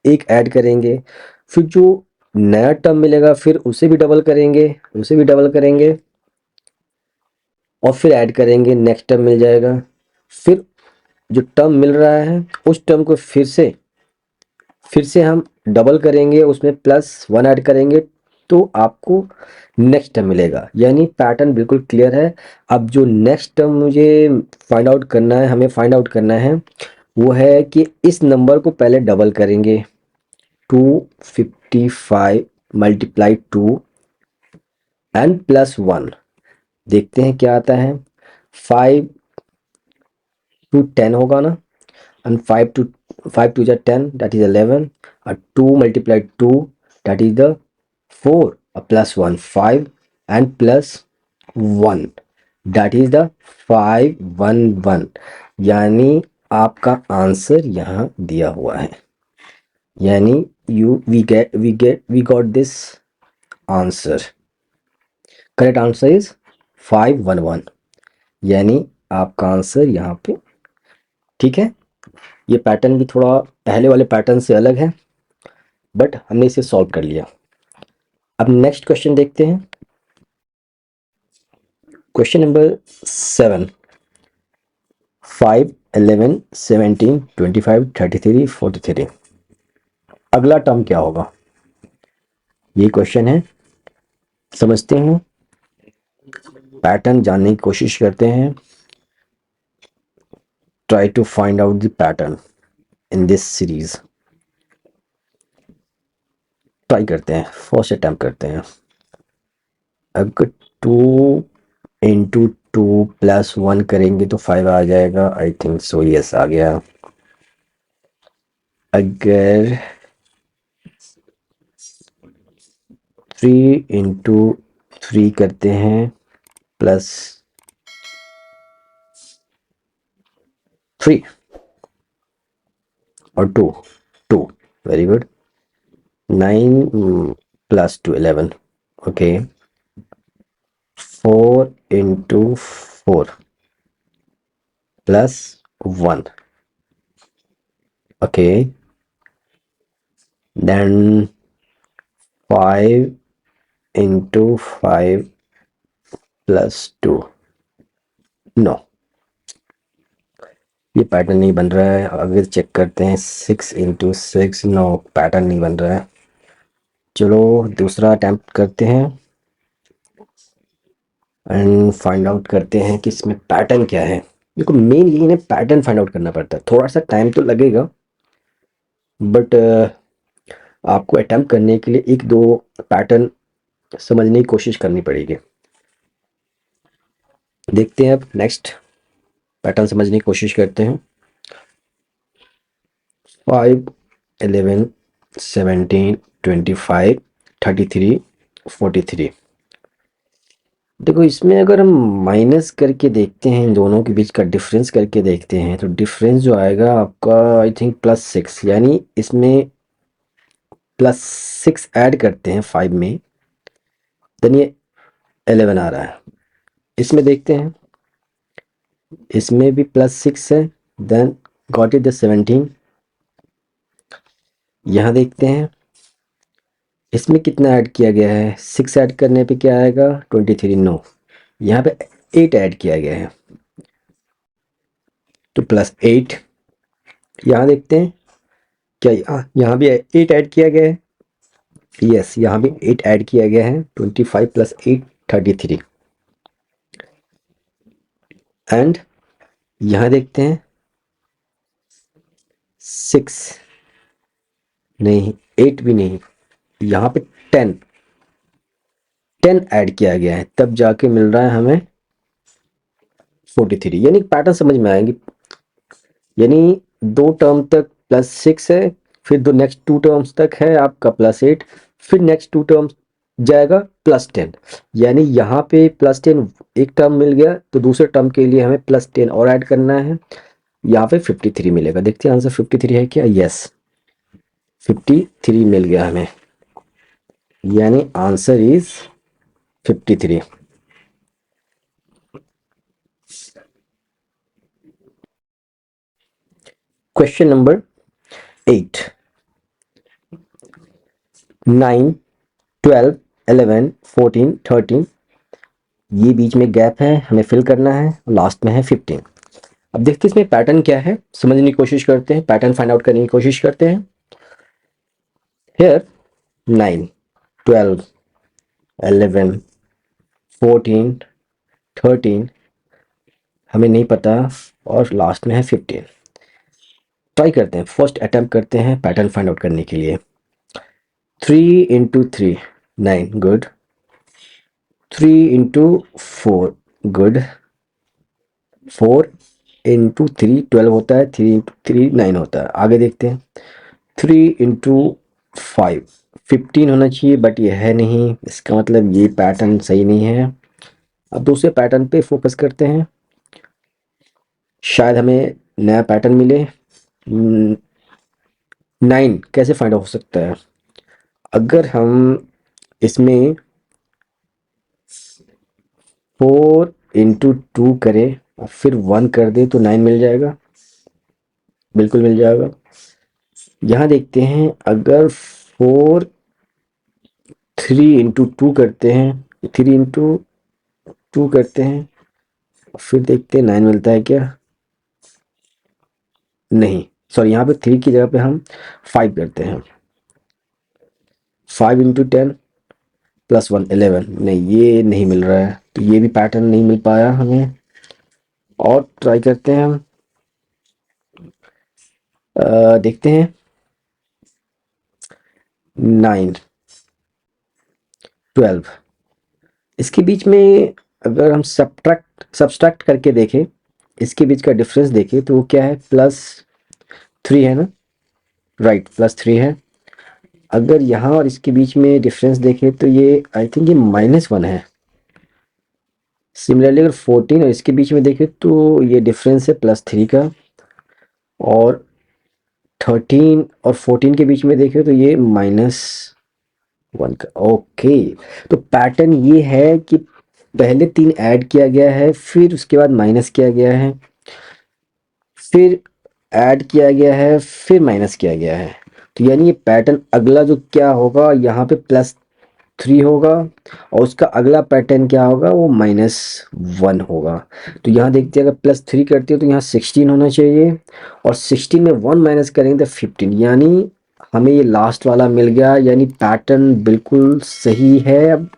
एक ऐड करेंगे, फिर जो नया टर्म मिलेगा फिर उसे भी डबल करेंगे, और फिर ऐड करेंगे, नेक्स्ट टर्म मिल जाएगा। फिर जो टर्म मिल रहा है उस टर्म को फिर से हम डबल करेंगे, उसमें प्लस 1 ऐड करेंगे तो आपको नेक्स्ट टर्म मिलेगा। यानी पैटर्न बिल्कुल क्लियर है। अब जो नेक्स्ट टर्म हमें फाइंड आउट करना है वो है कि इस नंबर को पहले डबल करेंगे, 255 मल्टीप्लाई 2 एंड प्लस 1, देखते हैं क्या आता है। 5 to 10 होगा ना, and 5 to 10, that is 11, 2 multiplied 2, that is the 4, plus 1 5 and plus 1, that is the 511। यानी आपका आंसर यहाँ दिया हुआ है, यानी we got this answer, correct answer is 511, यानी आपका आंसर यहाँ पे ठीक है। ये पैटर्न भी थोड़ा पहले वाले पैटर्न से अलग है, बट हमने इसे सॉल्व कर लिया। अब नेक्स्ट क्वेश्चन देखते हैं। Question number 7, 5, 11, 17, 25, 33, 43। अगला टर्म क्या होगा, ये क्वेश्चन है। समझते हैं, पैटर्न जानने की कोशिश करते हैं। Try to find out the pattern in this series. Try करते हैं, फर्स्ट अटैम्प्ट करते हैं। अगर 2 इंटू 2 प्लस 1 करेंगे तो 5 आ जाएगा, आई थिंक सो, यस आ गया। अगर 3 इंटू 3 करते हैं प्लस 3 और 2 very good. 9 plus 2 11, okay. 4 into 4 plus 1, okay. Then 5 into 5 plus 2, no, ये पैटर्न नहीं बन रहा है। अगर चेक करते हैं 6 इंटू 6, नो, पैटर्न नहीं बन रहा है। चलो दूसरा अटैम्प्ट करते हैं एंड फाइंड आउट करते हैं कि इसमें पैटर्न क्या है। देखो मेन यही ना, पैटर्न फाइंड आउट करना पड़ता है। थोड़ा सा टाइम तो लगेगा, बट आपको अटैम्प्ट करने के लिए एक दो पैटर्न समझने की कोशिश करनी पड़ेगी। देखते हैं, अब नेक्स्ट पैटर्न समझने की कोशिश करते हैं। 5, 11, 17, 25, 33, 43। देखो इसमें अगर हम माइनस करके देखते हैं, इन दोनों के बीच का डिफरेंस करके देखते हैं, तो डिफरेंस जो आएगा आपका आई थिंक +6, यानी इसमें +6 ऐड करते हैं 5 में, देन ये 11 आ रहा है। इसमें देखते हैं, इसमें भी +6 है, देन गॉट इट द 17। यहाँ देखते हैं इसमें कितना ऐड किया गया है, 6 ऐड करने पे क्या आएगा 23, नो, यहाँ पे 8 ऐड किया गया है तो +8। यहाँ देखते हैं क्या यहाँ भी 8 ऐड किया गया है, यस यहाँ भी 8 ऐड किया गया है। 25 + 8 33। एंड यहाँ देखते हैं 6 नहीं, 8 भी नहीं, यहाँ पे 10 ऐड किया गया है, तब जाके मिल रहा है हमें 43। यानी पैटर्न समझ में आएंगे। यानी 2 टर्म तक +6 है, फिर दो नेक्स्ट 2 टर्म्स तक है आपका +8, फिर नेक्स्ट 2 टर्म्स जाएगा +10। यानी यहाँ पे +10 एक टर्म मिल गया, तो दूसरे टर्म के लिए हमें +10 और ऐड करना है। यहाँ पे 53 मिलेगा। देखते हैं आंसर 53 है क्या, यस 53 मिल गया हमें, यानी आंसर इज 53। क्वेश्चन नंबर 8, 9, 12, 11, 14, 13, ये बीच में गैप है, हमें फिल करना है। लास्ट में है 15। अब देखते हैं इसमें पैटर्न क्या है, समझने की कोशिश करते हैं, पैटर्न फाइंड आउट करने की कोशिश करते हैं। हियर 9, 12, 11, 14, 13 हमें नहीं पता, और लास्ट में है 15। ट्राई करते हैं, फर्स्ट अटेम्प्ट करते हैं पैटर्न फाइंड आउट करने के लिए। 3 into 3 9, good. 3 into 4, good. 4 into 3 12 होता है, 3 इंटू 3 9 होता है। आगे देखते हैं, 3 इंटू 5 15 होना चाहिए, बट ये है नहीं, इसका मतलब ये पैटर्न सही नहीं है। अब दूसरे पैटर्न पे फोकस करते हैं, शायद हमें नया पैटर्न मिले। 9 कैसे फाइंड आउट हो सकता है, अगर हम इसमें 4 इंटू 2 करें और फिर 1 कर दें तो 9 मिल जाएगा। बिल्कुल मिल जाएगा। यहाँ देखते हैं, अगर 4 3 इंटू 2 करते हैं, 3 इंटू 2 करते हैं, फिर देखते हैं 9 मिलता है क्या। नहीं, सॉरी, यहाँ पे 3 की जगह पे हम 5 करते हैं। 5 इंटू 10 प्लस 1 11। नहीं, ये नहीं मिल रहा है, तो ये भी पैटर्न नहीं मिल पाया हमें। और ट्राई करते हैं हम। देखते हैं 9 12। इसके बीच में अगर हम सब्सट्रैक्ट करके देखें, इसके बीच का डिफरेंस देखें, तो वो क्या है, +3 है ना, राइट, +3 है। अगर यहाँ और इसके बीच में डिफरेंस देखें तो ये आई थिंक ये -1 है। सिमिलरली अगर 14 और इसके बीच में देखें तो ये डिफरेंस है +3 का, और 13 और 14 के बीच में देखें तो ये -1 का। ओके, तो पैटर्न ये है कि पहले 3 ऐड किया गया है, फिर उसके बाद माइनस किया गया है, फिर ऐड किया गया है, फिर माइनस किया गया है। तो यानी ये पैटर्न अगला जो क्या होगा, यहाँ पे +3 होगा, और उसका अगला पैटर्न क्या होगा, वो -1 होगा। तो यहाँ देखते हैं, अगर +3 करते हो तो यहाँ 16 होना चाहिए, और 16 में 1 माइनस करेंगे तो 15, यानी हमें ये लास्ट वाला मिल गया। यानी पैटर्न बिल्कुल सही है। अब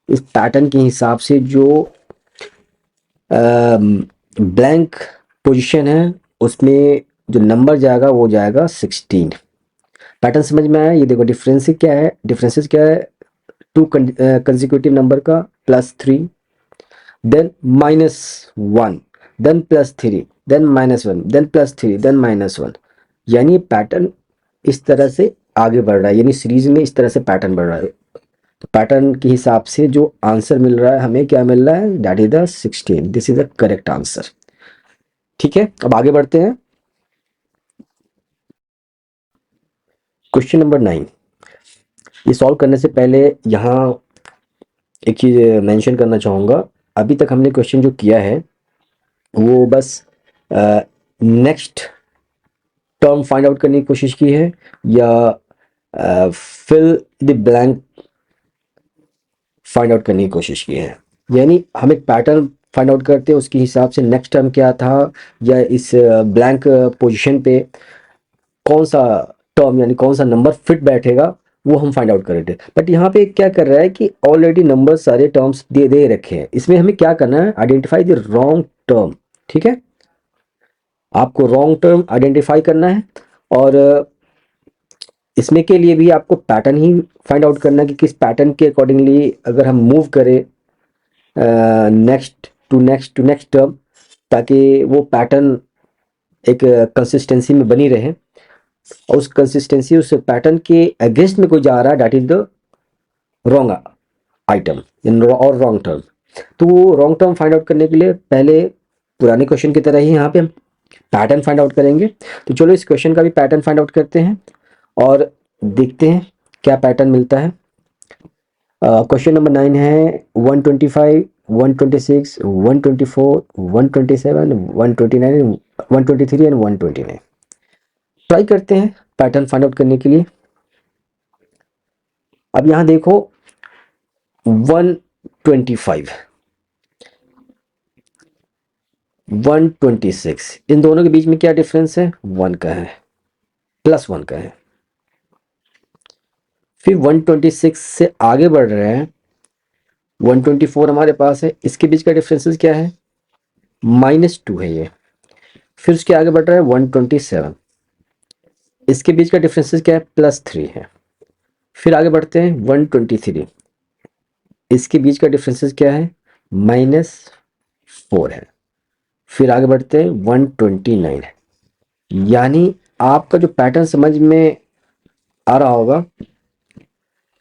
इस पैटर्न के हिसाब से जो ब्लैंक पोजीशन है, उसमें जो नंबर जाएगा वो जाएगा 16। पैटर्न समझ में आया? ये देखो डिफरेंस क्या है, डिफरेंसेस क्या है, 2 कंसेक्यूटिव नंबर का +3, then -1, then +3, then -1, then +3, then -1। यानी पैटर्न इस तरह से आगे बढ़ रहा है, यानी सीरीज में इस तरह से पैटर्न बढ़ रहा है। तो पैटर्न के हिसाब से जो आंसर मिल रहा है, हमें क्या मिल रहा है, that is the 16। This is the correct answer. ठीक है, अब आगे बढ़ते हैं। Question number 9। ये सॉल्व करने से पहले यहाँ एक चीज़ मेंशन करना चाहूँगा। अभी तक हमने क्वेश्चन जो किया है वो बस नेक्स्ट टर्म फाइंड आउट करने की कोशिश की है, या fill the blank find out करने की कोशिश की है। यानी हम एक पैटर्न फाइंड आउट करते हैं, उसके हिसाब से नेक्स्ट टर्म क्या था, या इस ब्लैंक पोजीशन पे कौन सा टर्म यानी कौन सा नंबर फिट बैठेगा, वो हम फाइंड आउट कर रहे थे। बट यहाँ पे क्या कर रहा है कि ऑलरेडी नंबर सारे टर्म्स दे रखे हैं। इसमें हमें क्या करना है, आइडेंटिफाई द रॉन्ग टर्म। ठीक है, आपको रॉन्ग टर्म आइडेंटिफाई करना है, और इसमें के लिए भी आपको पैटर्न ही फाइंड आउट करना है कि किस पैटर्न के अकॉर्डिंगली अगर हम मूव करें नेक्स्ट टू नेक्स्ट टर्म, ताकि वो पैटर्न एक कंसिस्टेंसी में बनी रहे, और उस कंसिस्टेंसी उस पैटर्न के अगेंस्ट में कोई जा रहा है, that is the wrong item और रॉन्ग टर्म। तो वो रॉन्ग टर्म फाइंड आउट करने के लिए पहले पुराने क्वेश्चन की तरह ही यहाँ पे हम पैटर्न फाइंड आउट करेंगे। तो चलो इस क्वेश्चन का भी पैटर्न फाइंड आउट करते हैं और देखते हैं क्या पैटर्न मिलता है। क्वेश्चन नंबर 9 है 125, 126, 124, 127, 129, 123 एंड 129। ट्राई करते हैं पैटर्न फाइंड आउट करने के लिए। अब यहाँ देखो 125, 126, इन दोनों के बीच में क्या डिफरेंस है, 1 का है, +1 का है। फिर 126 से आगे बढ़ रहे हैं, 124 हमारे पास है, इसके बीच का डिफरेंसेस क्या है, -2 है ये। फिर उसके आगे बढ़ रहा है 127, इसके बीच का डिफरेंसेस क्या है, +3 है। फिर आगे बढ़ते हैं 123, इसके बीच का डिफरेंसेस क्या है, -4 है। फिर आगे बढ़ते हैं 129 है। यानी आपका जो पैटर्न समझ में आ रहा होगा,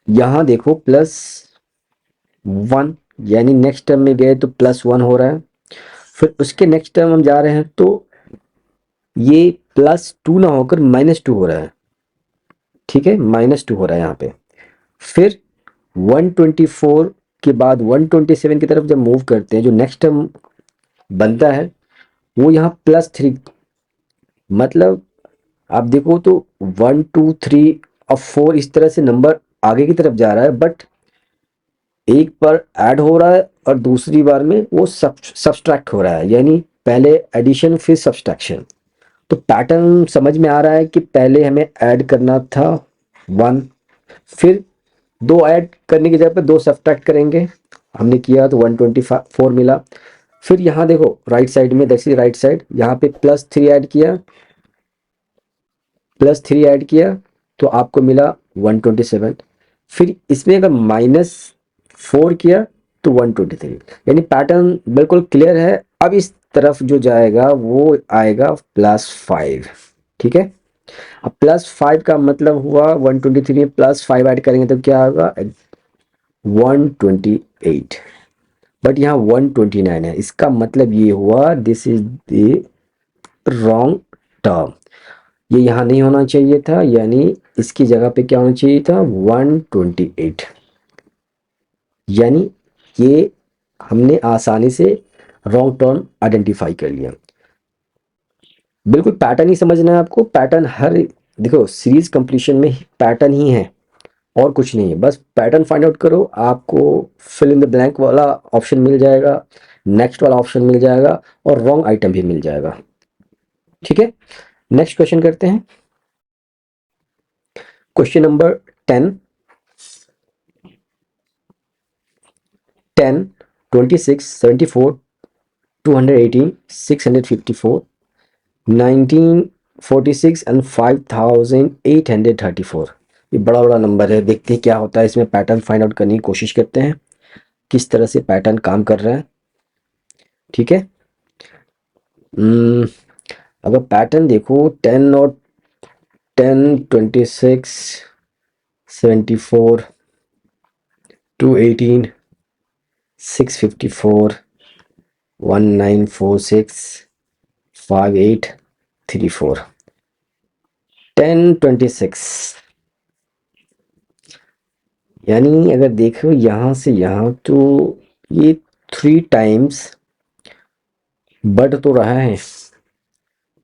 यहाँ देखो +1, यानी नेक्स्ट टर्म में गए तो +1 हो रहा है। फिर उसके नेक्स्ट टर्म हम जा रहे हैं तो ये +2 ना होकर -2 हो रहा है। ठीक है, -2 हो रहा है यहाँ पे। फिर 124 के बाद 127 की तरफ जब मूव करते हैं, जो नेक्स्ट टर्म बनता है वो यहाँ +3 मतलब आप देखो तो 1 2 3 और 4 इस तरह से नंबर आगे की तरफ जा रहा है, बट एक पर ऐड हो रहा है और दूसरी बार में वो सब्सट्रैक्ट हो रहा है, यानी पहले एडिशन फिर सब्सट्रैक्शन। तो पैटर्न समझ में आ रहा है कि पहले हमें ऐड करना था 1, फिर 2 ऐड करने की जगह पे 2 सब्ट्रैक्ट करेंगे, हमने किया तो 124 मिला। फिर यहाँ देखो राइट साइड में, दैट्स राइट साइड, यहाँ पे +3 ऐड किया, +3 ऐड किया तो आपको मिला 127। फिर इसमें अगर -4 किया तो 123, यानी पैटर्न बिल्कुल क्लियर है। अब इस तरफ जो जाएगा वो आएगा +5, ठीक है। अब +5 का मतलब हुआ 123 में +5 ऐड करेंगे तो क्या होगा 128, बट यहाँ 129 है, इसका मतलब ये हुआ this is the wrong term, ये यहाँ नहीं होना चाहिए था, यानी इसकी जगह पे क्या होना चाहिए था 128। यानी ये हमने आसानी से रॉन्ग टर्म आइडेंटिफाई कर लिया। बिल्कुल पैटर्न ही समझना है आपको, पैटर्न हर, देखो सीरीज कंप्लीशन में पैटर्न ही है और कुछ नहीं है, बस पैटर्न फाइंड आउट करो, आपको फिल इन द ब्लैंक वाला ऑप्शन मिल जाएगा, नेक्स्ट वाला ऑप्शन मिल जाएगा और रॉन्ग आइटम भी मिल जाएगा, ठीक है। नेक्स्ट क्वेश्चन करते हैं, क्वेश्चन नंबर 10, 10, 26, 74, 218, 654, 1946 एंड 5834। ये बड़ा बड़ा नंबर है, देखते हैं क्या होता है इसमें, पैटर्न फाइंड आउट करने की कोशिश करते हैं किस तरह से पैटर्न काम कर रहा है, ठीक है। अगर पैटर्न देखो 10 और 10, 26, 74, 218, 654, 1946, 5834, 10, 26, यानी अगर देखो यहाँ से यहाँ तो ये 3 टाइम्स बढ़ तो रहा है,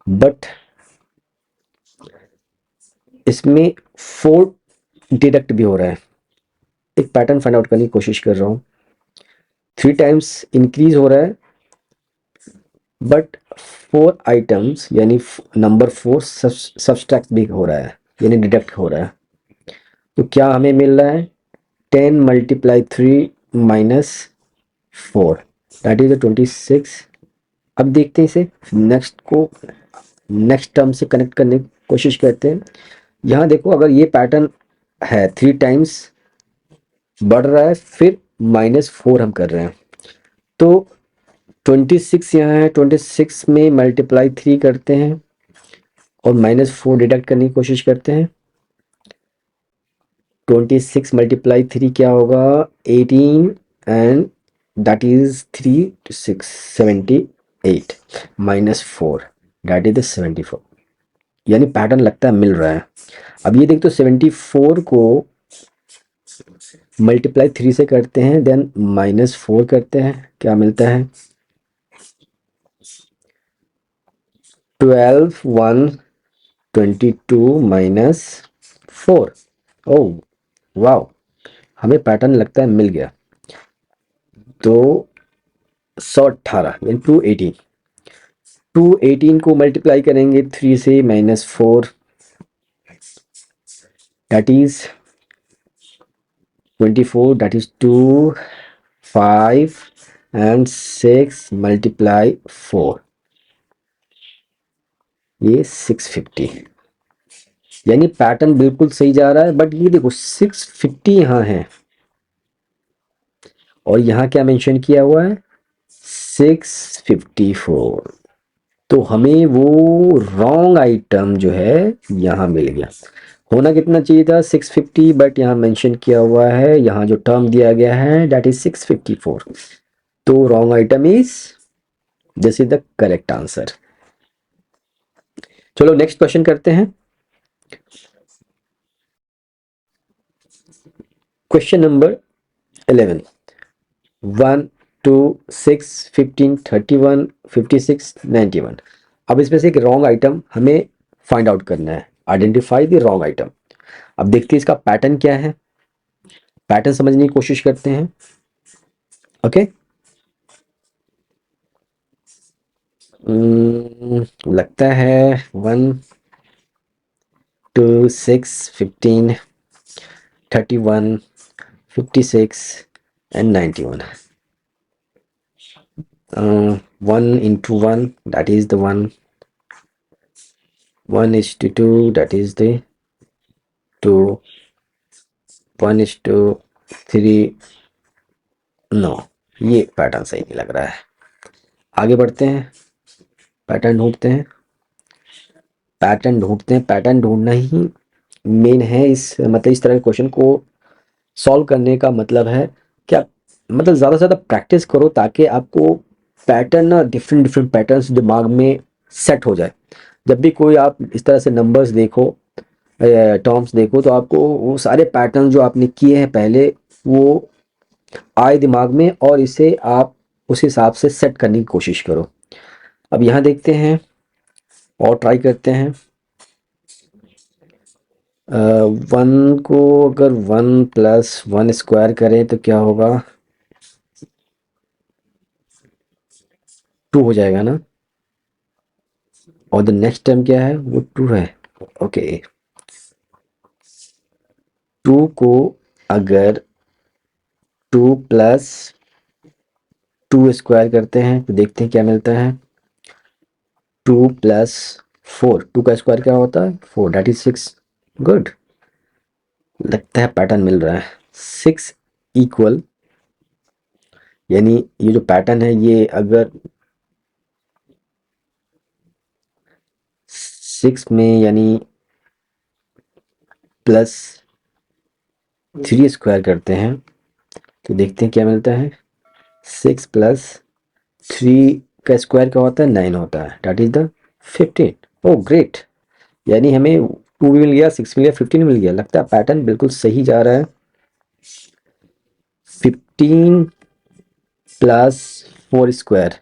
बट इसमें 4 डिडक्ट भी हो रहा है। एक पैटर्न फाइंड आउट करने की कोशिश कर रहा हूँ, 3 टाइम्स इंक्रीज हो रहा है, बट 4 आइटम्स यानी नंबर 4 सब्सट्रैक्ट भी हो रहा है, यानी डिडक्ट हो रहा है। तो क्या हमें मिल रहा है 10 × 3 - 4 दैट इज 26। अब देखते हैं इसे नेक्स्ट को नेक्स्ट टर्म से कनेक्ट करने की कोशिश करते हैं। यहाँ देखो अगर ये पैटर्न है 3 टाइम्स बढ़ रहा है फिर -4 हम कर रहे हैं, तो 26 यहाँ है, 26 में ×3 करते हैं और -4 डिडक्ट करने की कोशिश करते हैं। 26 × 3 क्या होगा 18 and that is 3 to 6 78 -4 that is 74, यानी पैटर्न लगता है मिल रहा है। अब ये देख तो 74 को ×3 से करते हैं, देन -4 करते हैं, क्या मिलता है 12, 1, 22 - 4। ओह वाओ, हमें पैटर्न लगता है मिल गया। तो 118 यानी 218, 218 को मल्टीप्लाई करेंगे 3 से -4 that is 24, that is 2, 5 and 6 × 4 ये 650, यानी पैटर्न बिल्कुल सही जा रहा है। बट ये देखो 650 यहाँ है और यहाँ क्या मेंशन किया हुआ है 654, तो हमें वो रॉन्ग आइटम जो है यहाँ मिल गया। होना कितना चाहिए था 650, बट यहाँ मेंशन किया हुआ है, यहाँ जो टर्म दिया गया है दैट इज 654, तो wrong item is, this is the correct answer. चलो नेक्स्ट क्वेश्चन करते हैं, क्वेश्चन नंबर 11, 1, 2, 6, 15, 31, 56, 91। अब इसमें से एक रॉन्ग आइटम हमें फाइंड आउट करना है, आइडेंटिफाई द रॉन्ग आइटम। अब देखते हैं इसका पैटर्न क्या है, पैटर्न समझने की कोशिश करते हैं। ओके, लगता है 1 2 6 15 31 56 and 91. 1 into 1, that is the 1. 1 is to 2, that is the 2. 1 is to 3. No, ये पैटर्न सही नहीं लग रहा है। आगे बढ़ते हैं, पैटर्न ढूंढते हैं, पैटर्न ढूंढना ही मेन है इस मतलब इस तरह के क्वेश्चन को सॉल्व करने का मतलब है क्या, मतलब ज़्यादा से ज़्यादा प्रैक्टिस करो ताकि आपको पैटर्न ना डिफरेंट पैटर्न्स दिमाग में सेट हो जाए। जब भी कोई आप इस तरह से नंबर्स देखो, टर्म्स देखो, तो आपको वो सारे पैटर्न जो आपने किए हैं पहले वो आए दिमाग में और इसे आप उस हिसाब से सेट करने की कोशिश करो। अब यहाँ देखते हैं और ट्राई करते हैं। 1 को अगर 1 प्लस 1 स्क्वायर करें तो क्या होगा, 2 हो जाएगा ना, और द नेक्स्ट टर्म क्या है, वो 2 है। ओके, 2 को अगर 2 प्लस 2 स्क्वायर करते हैं तो देखते हैं क्या मिलता है, 2 प्लस 4, 2 का स्क्वायर क्या होता है 4, दैट इज 6। गुड, लगता है पैटर्न मिल रहा है। 6 इक्वल, यानी ये जो पैटर्न है ये अगर 6 में यानी प्लस 3 स्क्वायर करते हैं तो देखते हैं क्या मिलता है, 6 प्लस 3 का स्क्वायर क्या होता है 9 होता है, that is the 15। Oh great, यानी हमें 2 भी मिल गया, 6 मिल गया, 15 मिल गया। लगता है पैटर्न बिल्कुल सही जा रहा है। 15 plus 4 square,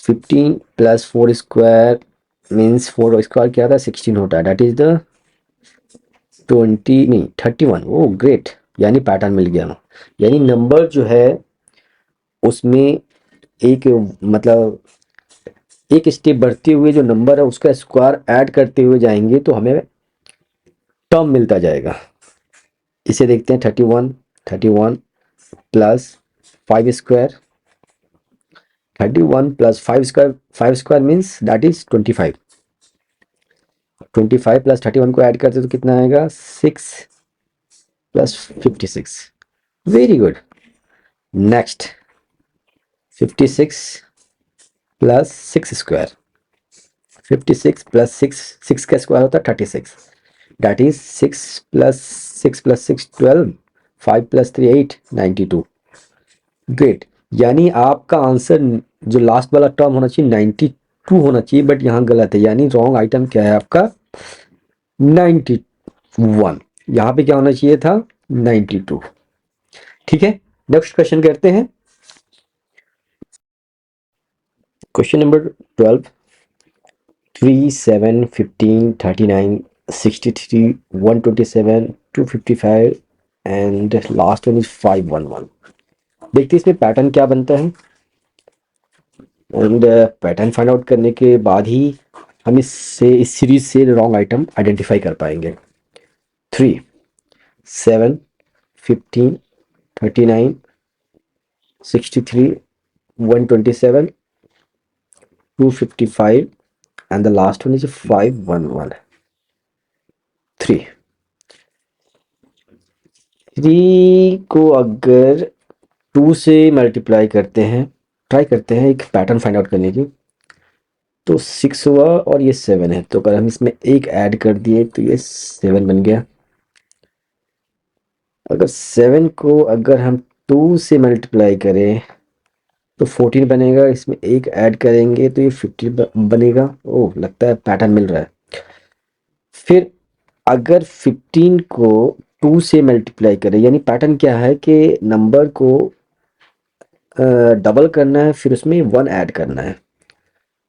15 plus 4 square means 4 square क्या था 16 होता है, दैट इज द 20 नहीं 31। ओह ग्रेट, यानी पैटर्न मिल गया। यानी नंबर जो है उसमें एक मतलब एक स्टेप बढ़ते हुए जो नंबर है उसका स्क्वायर ऐड करते हुए जाएंगे तो हमें टर्म मिलता जाएगा। इसे देखते हैं 31 plus 5 square, 31 plus 5 square means that is 25। 25 plus 31 को ऐड करते तो कितना आएगा 6 plus 56। Very good. Next 56 plus 6 square, 56 plus 6 का स्क्वायर होता है 36, that is 6 plus 6 12, 5 plus 3 8, 92। Great, यानी आपका आंसर जो लास्ट वाला टर्म होना चाहिए 92 होना चाहिए, बट यहाँ गलत है, यानी रॉन्ग आइटम क्या है आपका 91। यहाँ पे क्या होना चाहिए था 92। ठीक है, नेक्स्ट क्वेश्चन करते हैं। Question number 12, 3 7 15 39 63 127 255 and last one is 511। देखते हैं इसमें पैटर्न क्या बनता है, एंड पैटर्न फाइंड आउट करने के बाद ही हम इस सीरीज से रॉन्ग आइटम आइडेंटिफाई कर पाएंगे। 3 7 15 39 63 127 255 and the last one is 511। 3 को अगर 2 से मल्टीप्लाई करते हैं, ट्राई करते हैं एक पैटर्न फाइंड आउट करने की, तो 6 हुआ और ये 7 है, तो अगर हम इसमें एक ऐड कर दिए तो ये 7 बन गया। अगर 7 को अगर हम 2 से मल्टीप्लाई करें तो 14 बनेगा, इसमें एक ऐड करेंगे तो ये 50 बनेगा। ओह, लगता है पैटर्न मिल रहा है। फिर अगर 15 को 2 से मल्टीप्लाई करें, यानी पैटर्न क्या है कि नंबर को डबल करना है फिर उसमें 1 ऐड करना है,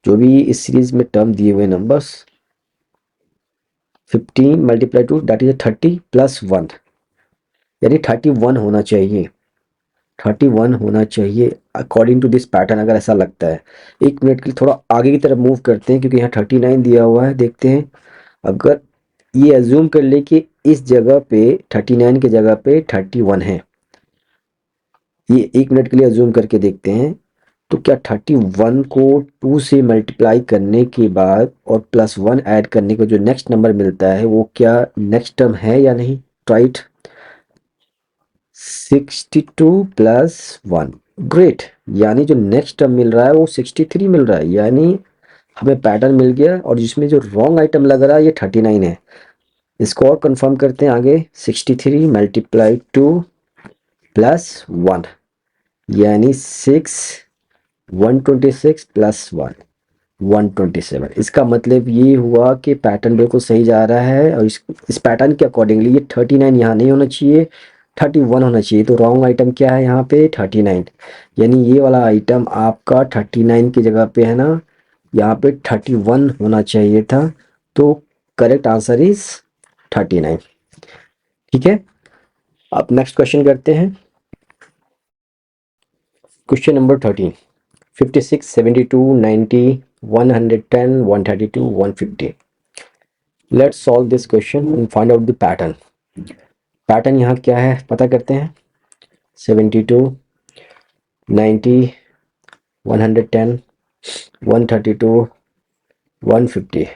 जो भी इस सीरीज में टर्म दिए हुए numbers 15 multiply two that is 30 plus 1, यानी 31 होना चाहिए, 31 होना चाहिए अकॉर्डिंग टू दिस पैटर्न। अगर ऐसा लगता है, 1 मिनट के लिए थोड़ा आगे की तरफ मूव करते हैं क्योंकि यहाँ 39 दिया हुआ है। देखते हैं, अगर ये एज्यूम कर ले कि इस जगह पे 39 की जगह पे 31 है, ये 1 मिनट के लिए एज्यूम करके देखते हैं, तो क्या 31 को 2 से मल्टीप्लाई करने के बाद और प्लस 1 ऐड करने को जो नेक्स्ट नंबर मिलता है वो क्या नेक्स्ट टर्म है या नहीं? Right, 62 plus 1, great. यानी जो नेक्स्ट टर्म मिल रहा है वो 63 मिल रहा है, यानी हमें पैटर्न मिल गया। और जिसमें जो रॉन्ग आइटम लग रहा है ये 39 है। इसको और कंफर्म करते हैं आगे, 63 मल्टीप्लाई 2 प्लस 1, यानी 126 प्लस 1, 127। इसका मतलब ये हुआ कि पैटर्न बिल्कुल सही जा रहा है। और इस पैटर्न के अकॉर्डिंगली ये 39 यहाँ नहीं होना चाहिए, 31 होना चाहिए। तो रॉन्ग आइटम क्या है यहाँ पे? 39, यानी ये वाला आइटम आपका 39 की जगह पे है ना, यहाँ पे 31 होना चाहिए था। तो करेक्ट आंसर इज 39। ठीक है, अब नेक्स्ट क्वेश्चन करते हैं। Question number 13, 56, 72, 90, 110, 132, 150. Let's solve this question and find out the pattern. Pattern यहाँ क्या है पता करते हैं। 72, 90, 110, 132, 150.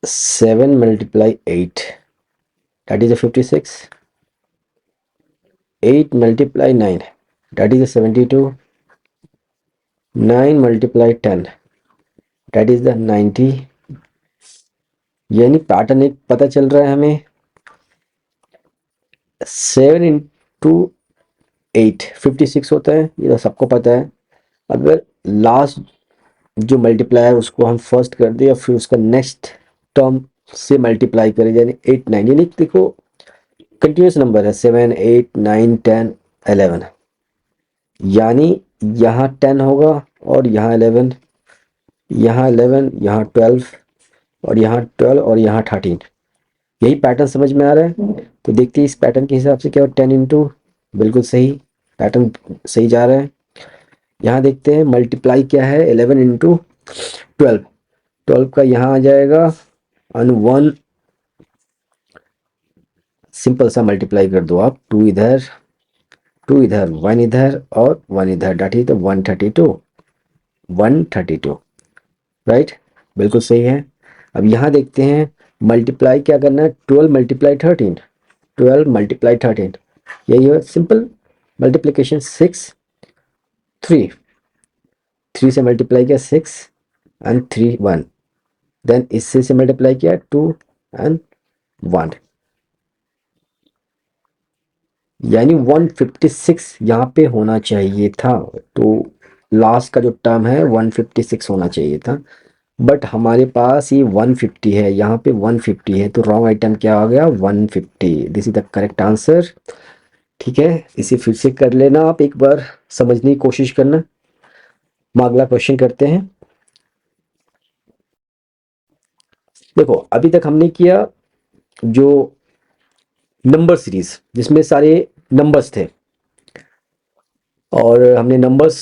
7 multiply 8, that is a 56. 8 multiply 9, that is a 72. 9 multiply 10, that is the 90. यानी पैटर्न एक पता चल रहा है हमें। 7 इंटू 8 56 होता है, ये तो सबको पता है। अगर लास्ट जो मल्टीप्लाई है उसको हम फर्स्ट कर दें या फिर उसका नेक्स्ट टर्म से मल्टीप्लाई करें, यानी 8 9, यानी देखो कंटिन्यूस नंबर है 7 8 9 10 11, यानी यहाँ 10 होगा और यहाँ 11, यहाँ 11, यहाँ 12 और यहाँ 12 और यहाँ 13। यही पैटर्न समझ में आ रहा है। तो देखते हैं इस पैटर्न के हिसाब से क्या हो। 10 इंटू, बिल्कुल सही, पैटर्न सही जा रहा है। यहाँ देखते हैं मल्टीप्लाई क्या है, 11 इंटू 12, 12 का यहाँ आ जाएगा और 1 सिंपल सा मल्टीप्लाई कर दो आप, 2 इधर 2 इधर, 1 इधर और 1 इधर, डेट इज 132, 132, राइट, बिल्कुल सही है। अब यहाँ देखते हैं मल्टीप्लाई क्या करना है, 12 मल्टीप्लाई 13, 12 मल्टीप्लाई 13, यही है सिंपल मल्टीप्लिकेशन। 6 3, 3 से मल्टीप्लाई किया 6 एंड 3 1, देन इससे से मल्टीप्लाई किया 2 एंड 1, यानी 156 यहाँ पे होना चाहिए था। तो लास्ट का जो टर्म है 156 होना चाहिए था, बट हमारे पास ये 150 है, यहाँ पे 150 है, तो रॉन्ग आइटम क्या आ गया 150। This is the correct answer. ठीक है, इसे फिर से कर लेना, आप एक बार समझने की कोशिश करना। हम अगला क्वेश्चन करते हैं। देखो अभी तक हमने किया जो नंबर सीरीज जिसमें सारे नंबर्स थे और हमने numbers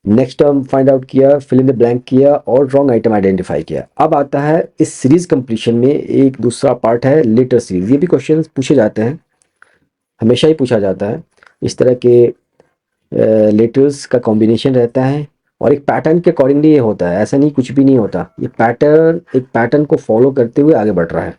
next term find out किया, फिल इन द ब्लैंक किया और रॉन्ग आइटम आइडेंटिफाई किया। अब आता है इस सीरीज कंप्लीशन में एक दूसरा पार्ट है लेटर सीरीज। ये भी क्वेश्चन पूछे जाते हैं, हमेशा ही पूछा जाता है। इस तरह के लेटर्स का कॉम्बिनेशन रहता है और एक पैटर्न के अकॉर्डिंगली ये होता है, ऐसा नहीं कुछ भी नहीं होता। ये पैटर्न एक पैटर्न को फॉलो करते हुए आगे बढ़ रहा है,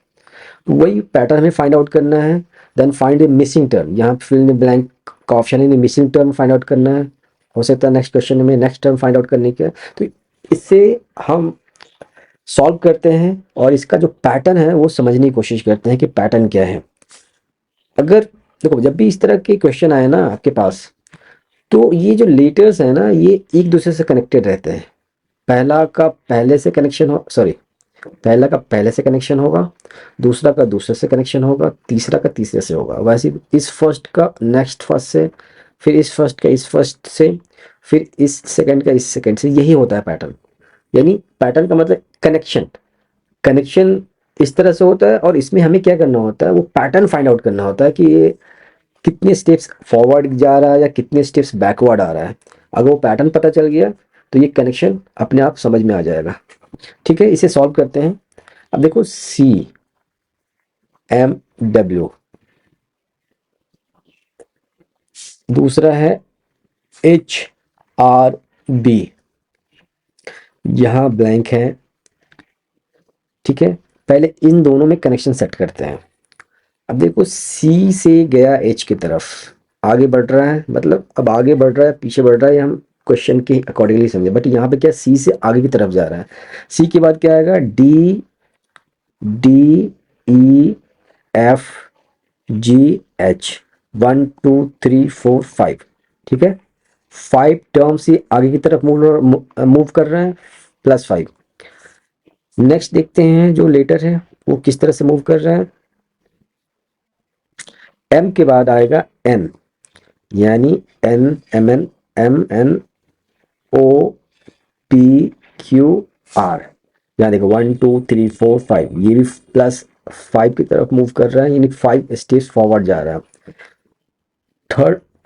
तो वही पैटर्न हमें फाइंड आउट करना है। देन फाइंड ए मिसिंग टर्म, यहाँ फिल इन द ब्लैंक का ऑप्शन है, मिसिंग टर्म फाइंड आउट करना है। हो सकता है नेक्स्ट क्वेश्चन में नेक्स्ट टर्म फाइंड आउट करने के, तो इससे हम सॉल्व करते हैं और इसका जो पैटर्न है वो समझने की कोशिश करते हैं कि पैटर्न क्या है। अगर देखो जब भी इस तरह के क्वेश्चन आए ना आपके पास, तो ये जो लेटर्स है ना ये एक दूसरे से कनेक्टेड रहते हैं। पहला का पहले से कनेक्शन हो, सॉरी, पहला का पहले से कनेक्शन होगा, दूसरा का दूसरे से कनेक्शन होगा, तीसरा का तीसरे से होगा। वैसे इस फर्स्ट का नेक्स्ट फर्स्ट से, फिर इस फर्स्ट का इस फर्स्ट से, फिर इस सेकंड का इस सेकंड से, यही होता है पैटर्न। यानी पैटर्न का मतलब कनेक्शन, कनेक्शन इस तरह से होता है। और इसमें हमें क्या करना होता है, वो पैटर्न फाइंड आउट करना होता है कि ये कितने स्टेप्स फॉरवर्ड जा रहा है या कितने स्टेप्स बैकवर्ड आ रहा है। अगर वो पैटर्न पता चल गया तो ये कनेक्शन अपने आप समझ में आ जाएगा। ठीक है, इसे सॉल्व करते हैं। अब देखो सी एम डब्ल्यू, दूसरा है एच आर बी, यहाँ ब्लैंक है। ठीक है, पहले इन दोनों में कनेक्शन सेट करते हैं। अब देखो सी से गया एच की तरफ, आगे बढ़ रहा है, मतलब अब आगे बढ़ रहा है पीछे बढ़ रहा है, हम क्वेश्चन के अकॉर्डिंगली समझे। बट यहाँ पे क्या, सी से आगे की तरफ जा रहा है। सी के बाद क्या आएगा, D D E F G H, 1 2 3 4 5। ठीक है, 5 टर्म्स ये आगे की तरफ मूव कर रहे हैं, +5। नेक्स्ट देखते हैं जो लेटर है वो किस तरह से मूव कर रहा है। एम के बाद आएगा एन, यानी N M N M N O P Q R. यहाँ देखो 1 2 3 4 5, ये भी +5 की तरफ मूव कर रहा है, यानी 5 स्टेप्स फॉरवर्ड जा रहा है।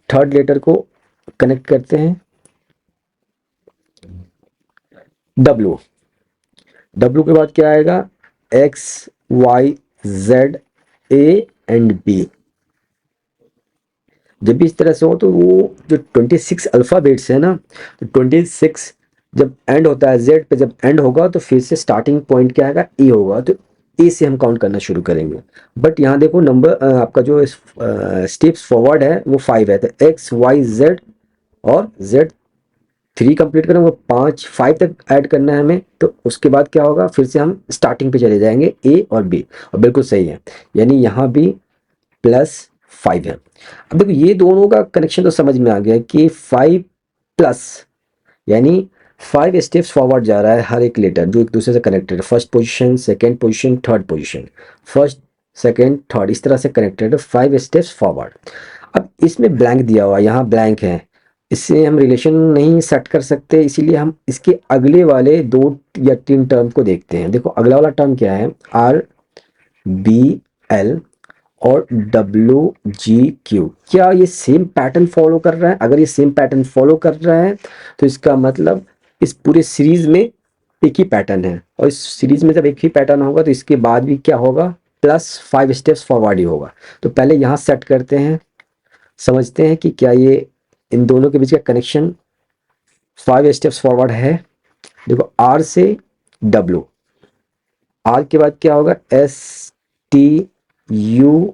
थर्ड लेटर को कनेक्ट करते हैं, डब्ल्यू। डब्ल्यू के बाद क्या आएगा, X Y Z A and B. जब भी इस तरह से हो तो वो जो 26 अल्फ़ाबेट्स है ना, तो 26 जब एंड होता है, जेड पे जब एंड होगा तो फिर से स्टार्टिंग पॉइंट क्या आएगा, ए होगा। तो ए से हम काउंट करना शुरू करेंगे। बट यहाँ देखो नंबर आपका जो स्टेप्स फॉरवर्ड है वो 5 है, तो एक्स वाई जेड और जेड 3 कंप्लीट करेंगे, 5 तक ऐड करना है हमें। तो उसके बाद क्या होगा, फिर से हम स्टार्टिंग पे चले जाएंगे, ए और बी। और बिल्कुल सही है, यानी यहाँ भी +5 है। अब देखो ये दोनों का कनेक्शन तो समझ में आ गया कि 5 प्लस, यानी 5 स्टेप्स फॉरवर्ड जा रहा है हर एक लेटर जो एक दूसरे से कनेक्टेड है। First position, second position, third position, first second third, इस तरह से कनेक्टेड है, 5 स्टेप्स फॉरवर्ड। अब इसमें ब्लैंक दिया हुआ है, यहाँ ब्लैंक है, इससे हम रिलेशन नहीं सेट कर सकते, इसीलिए हम इसके अगले वाले 2 या 3 टर्म को देखते हैं। देखो अगला वाला टर्म क्या है, आर बी एल और डब्ल्यू जी क्यू, क्या ये सेम पैटर्न फॉलो कर रहा है? अगर ये सेम पैटर्न फॉलो कर रहा है तो इसका मतलब इस पूरे सीरीज में एक ही पैटर्न है। और इस सीरीज में जब एक ही पैटर्न होगा तो इसके बाद भी क्या होगा, +5 स्टेप्स फॉरवर्ड ही होगा। तो पहले यहाँ सेट करते हैं, समझते हैं कि क्या ये इन दोनों के बीच का कनेक्शन 5 स्टेप्स फॉरवर्ड है। देखो आर से डब्ल्यू, आर के बाद क्या होगा, S T U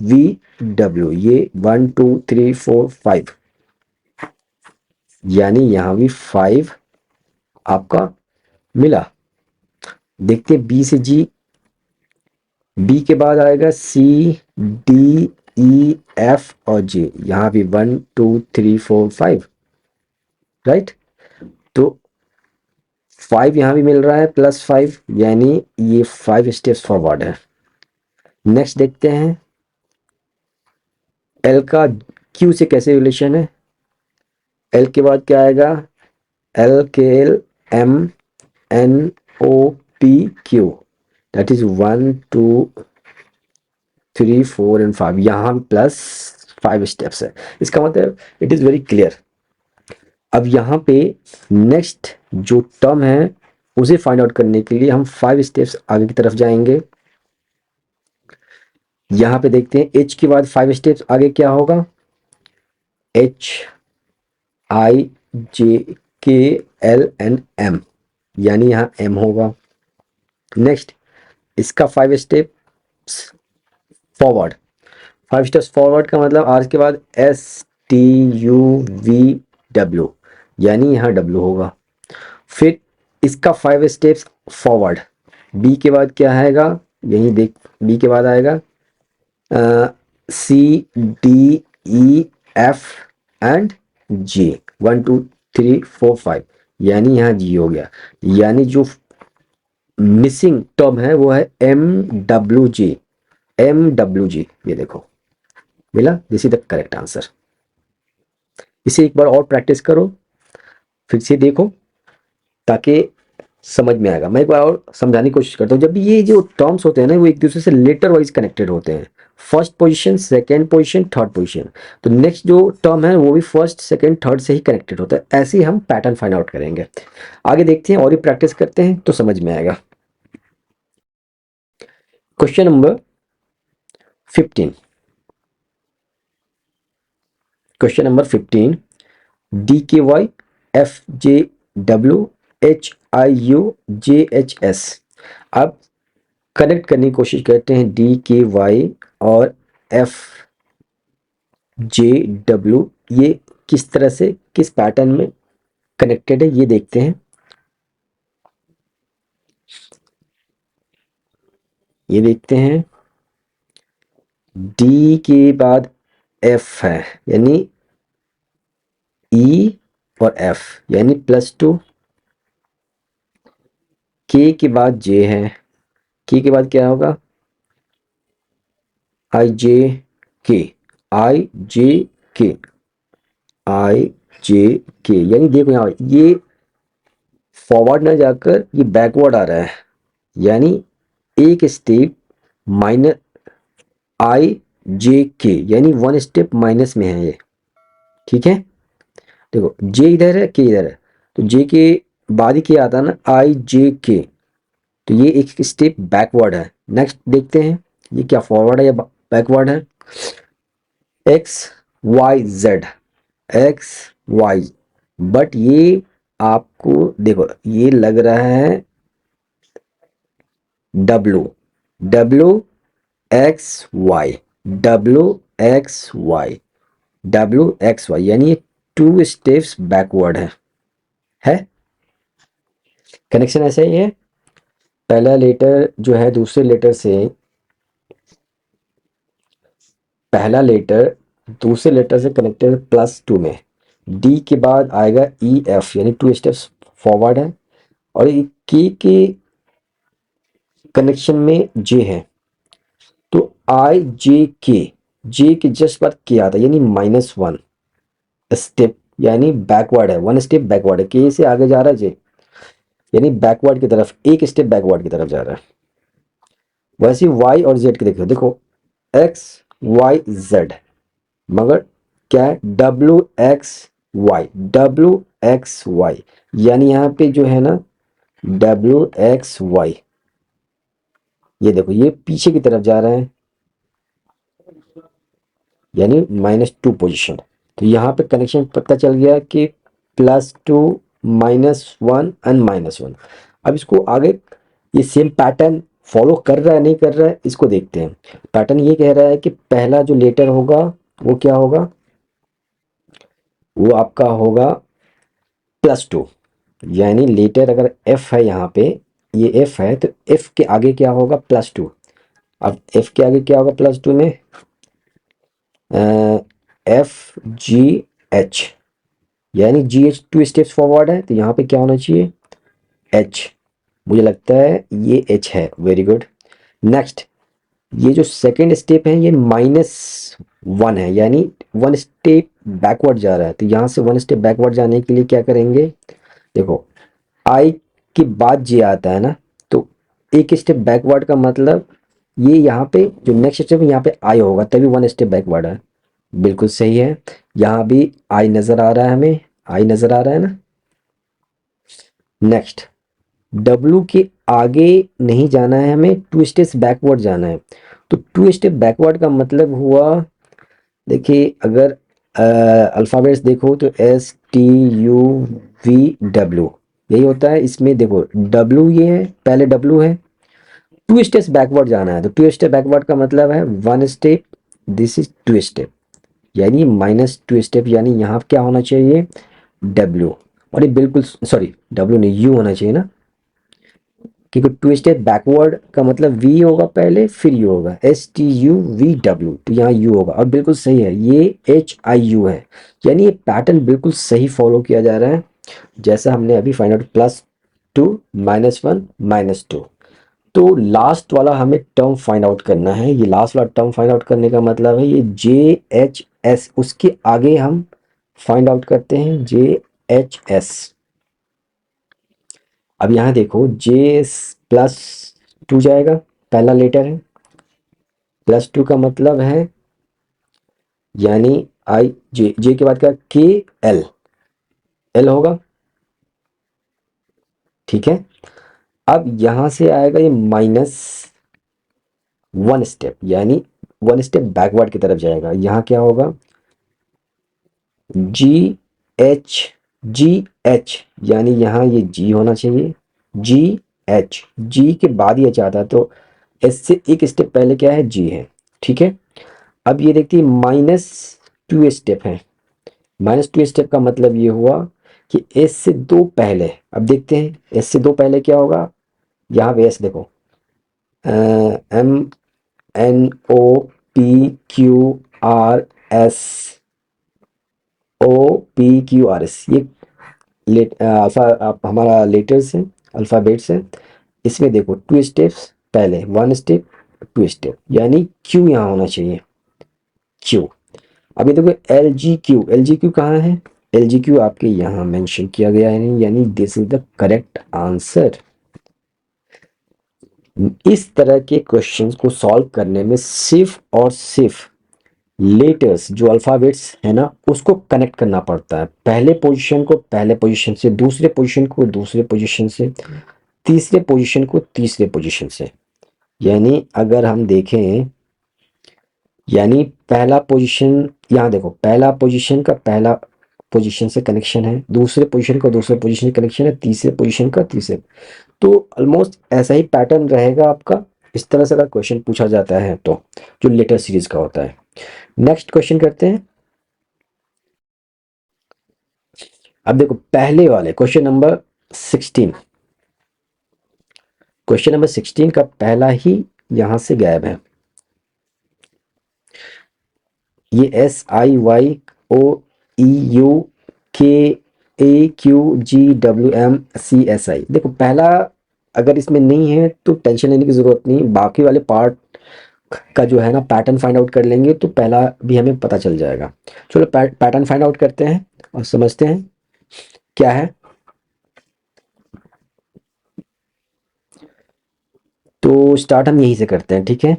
V W, ये 1 2 3 4 5, यानी यहां भी 5 आपका मिला। देखते हैं बी से जी, बी के बाद आएगा सी डी ई एफ और जे, यहां भी 1 2 3 4 5, राइट। तो 5 यहां भी मिल रहा है, +5, यानी ये 5 स्टेप्स फॉरवर्ड है। नेक्स्ट देखते हैं एल का क्यू से कैसे रिलेशन है। एल के बाद क्या आएगा, L K L M N O P Q, that is 1 2 3 4 and 5, यहाँ +5 स्टेप्स है। इसका मतलब इट इज वेरी क्लियर। अब यहाँ पे नेक्स्ट जो टर्म है उसे फाइंड आउट करने के लिए हम 5 स्टेप्स आगे की तरफ जाएंगे। यहाँ पे देखते हैं एच के बाद 5 स्टेप्स आगे क्या होगा, एच आई जे के एल एन एम, यानी यहाँ एम होगा। नेक्स्ट इसका 5 स्टेप्स फॉरवर्ड, 5 स्टेप्स फॉरवर्ड का मतलब आर के बाद S T U V W, यानी यहाँ डब्ल्यू होगा। फिर इसका 5 स्टेप्स फॉरवर्ड, बी के बाद क्या आएगा, यही देख, बी के बाद आएगा C D E F and G, 1 2 3 4 5, यानी यहाँ जी हो गया। यानी जो मिसिंग टर्म है वो है M W G, M W G, ये देखो मिला, this is the correct answer. इसे एक बार और प्रैक्टिस करो, फिर से देखो ताकि समझ में आएगा। मैं एक बार और समझाने की कोशिश करता हूँ। जब भी ये जो टर्म्स होते हैं ना वो एक दूसरे से लेटर वाइज कनेक्टेड होते हैं, first position, second position, third position, तो नेक्स्ट जो टर्म है वो भी फर्स्ट सेकंड थर्ड से ही कनेक्टेड होता है। ऐसे ही हम पैटर्न फाइंड आउट करेंगे। आगे देखते हैं और ये प्रैक्टिस करते हैं तो समझ में आएगा। Question number 15, question number 15, DKY FJW HIUJHS। अब कनेक्ट करने की कोशिश करते हैं DKY और FJW, ये किस तरह से किस पैटर्न में कनेक्टेड है ये देखते हैं। ये देखते हैं D के बाद F है यानी E और F यानी +2, K के बाद J है, K के बाद क्या होगा IJK, IJK, IJK, यानी देखो यहाँ ये फॉरवर्ड ना जाकर ये बैकवर्ड आ रहा है, यानी एक स्टेप माइनस IJK यानी वन स्टेप माइनस में है ये। ठीक है, देखो J इधर है, K इधर है, तो J के बाद ही क्या आता है ना IJK, तो ये एक स्टेप बैकवर्ड है। नेक्स्ट देखते हैं ये क्या फॉरवर्ड है या बैकवर्ड है। XYZ, XY, बट ये आपको देखो ये लग रहा है WXY, WXY, WXY, यानी ये 2 स्टेप्स बैकवर्ड है। कनेक्शन ऐसा ही है, पहला लेटर जो है दूसरे लेटर से, पहला लेटर दूसरे लेटर से कनेक्टेड +2 में, D के बाद आएगा EF यानी 2 स्टेप्स फॉरवर्ड है, और K के कनेक्शन में J है, तो IJK, J के जस्ट बाद K आता है यानी -1 स्टेप यानी बैकवर्ड है, 1 स्टेप बैकवर्ड है। K से आगे जा रहा है J यानी बैकवर्ड की तरफ, एक स्टेप बैकवर्ड की तरफ जा रहा है। वैसे Y और Z के देखो XYZ, मगर क्या है WXY, WXY, यानी यहाँ पे जो है ना WXY, ये देखो ये पीछे की तरफ जा रहा है यानी -2 पोजीशन। तो यहाँ पे कनेक्शन पता चल गया कि +2 -1 एंड -1। अब इसको आगे ये सेम पैटर्न फॉलो कर रहा है नहीं कर रहा है इसको देखते हैं। पैटर्न ये कह रहा है कि पहला जो लेटर होगा वो क्या होगा, वो आपका होगा +2, यानी लेटर अगर F है यहाँ पे, ये F है तो F के आगे क्या होगा +2। अब F के आगे क्या होगा +2 में FGH, यानी GH 2 स्टेप्स फॉरवर्ड है, तो यहाँ पे क्या होना चाहिए H, मुझे लगता है ये H है। Very good. नेक्स्ट ये जो सेकेंड स्टेप है ये -1 है यानी 1 स्टेप बैकवर्ड जा रहा है, तो यहाँ से 1 स्टेप बैकवर्ड जाने के लिए क्या करेंगे, देखो I के बाद J आता है ना, तो एक स्टेप बैकवर्ड का मतलब ये यहाँ पे जो नेक्स्ट स्टेप है यहाँ पे I होगा तभी 1 स्टेप बैकवर्ड है। बिल्कुल सही है, यहाँ भी I नजर आ रहा है, हमें I नजर आ रहा है ना। नेक्स्ट W के आगे नहीं जाना है, हमें 2 स्टेप्स बैकवर्ड जाना है, तो 2 स्टेप बैकवर्ड का मतलब हुआ, देखिए अगर अल्फ़ाबेट्स देखो तो STUVW यही होता है। इसमें देखो W ये है, पहले W है, 2 स्टेप्स बैकवर्ड जाना है, तो 2 स्टेप बैकवर्ड का मतलब है 1 स्टेप, दिस इज 2 स्टेप यानी -2 स्टेप, यानी यहाँ क्या होना चाहिए W, और ये बिल्कुल सॉरी W नहीं U होना चाहिए ना, क्योंकि 2 स्टेप बैकवर्ड का मतलब V होगा पहले फिर U होगा, STUVW, तो यहाँ U होगा, और बिल्कुल सही है ये HIU है, यानी ये पैटर्न बिल्कुल सही फॉलो किया जा रहा है जैसा हमने अभी फाइंड आउट +2 -1 -2। तो लास्ट वाला हमें टर्म फाइंड आउट करना है। ये लास्ट वाला टर्म फाइंड आउट करने का मतलब है ये JHS, उसके आगे हम फाइंड आउट करते हैं JHS। अब यहाँ देखो JS +2 जाएगा, पहला लेटर है, +2 का मतलब है यानी जे के बाद का KL, L होगा, ठीक है। अब यहां से आएगा ये -1 स्टेप, यानी 1 स्टेप बैकवर्ड की तरफ जाएगा। यहाँ क्या होगा GH, यानी यहाँ ये G होना चाहिए, G के बाद ये चाहता है, तो S से एक स्टेप पहले क्या है, G है, ठीक है। अब ये देखिए -2 स्टेप है, -2 स्टेप का मतलब ये हुआ कि S से 2 पहले, अब देखते हैं S से 2 पहले क्या होगा। यहाँ पे S देखो, MNOPQRS, ये हमारा लेटर्स हैं, अल्फ़ाबेट्स हैं। इसमें देखो 2 स्टेप्स पहले, 1 स्टेप 2 स्टेप, यानी Q यहाँ होना चाहिए, Q। अभी देखो LGQ कहाँ है, LGQ आपके यहाँ मेंशन किया गया है, यानी this is the correct answer. इस तरह के क्वेश्चंस को सॉल्व करने में सिर्फ और सिर्फ लेटर्स जो अल्फाबेट्स है ना, उसको कनेक्ट करना पड़ता है। पहले पोजीशन को पहले पोजीशन से, दूसरे पोजीशन को दूसरे पोजीशन से, तीसरे पोजीशन को तीसरे पोजीशन से। यानी अगर हम देखें, यानी पहला पोजीशन, यहाँ देखो पहला पोजीशन का पहला पोजीशन से कनेक्शन है, दूसरे पोजीशन का दूसरे पोजीशन से कनेक्शन है, तीसरे पोजीशन का तीसरे। तो ऑलमोस्ट ऐसा ही पैटर्न रहेगा आपका, इस तरह से अगर क्वेश्चन पूछा जाता है तो, जो लेटर सीरीज का होता है। नेक्स्ट क्वेश्चन करते हैं। अब देखो पहले वाले क्वेश्चन नंबर 16, क्वेश्चन नंबर 16 का पहला ही यहां से गायब है। ये SIYOEUKAQGWMCSI, देखो पहला अगर इसमें नहीं है तो टेंशन लेने की जरूरत नहीं, बाकी वाले पार्ट का जो है ना पैटर्न फाइंड आउट कर लेंगे तो पहला भी हमें पता चल जाएगा। चलो पैटर्न फाइंड आउट करते हैं और समझते हैं क्या है। तो स्टार्ट हम यहीं से करते हैं, ठीक है।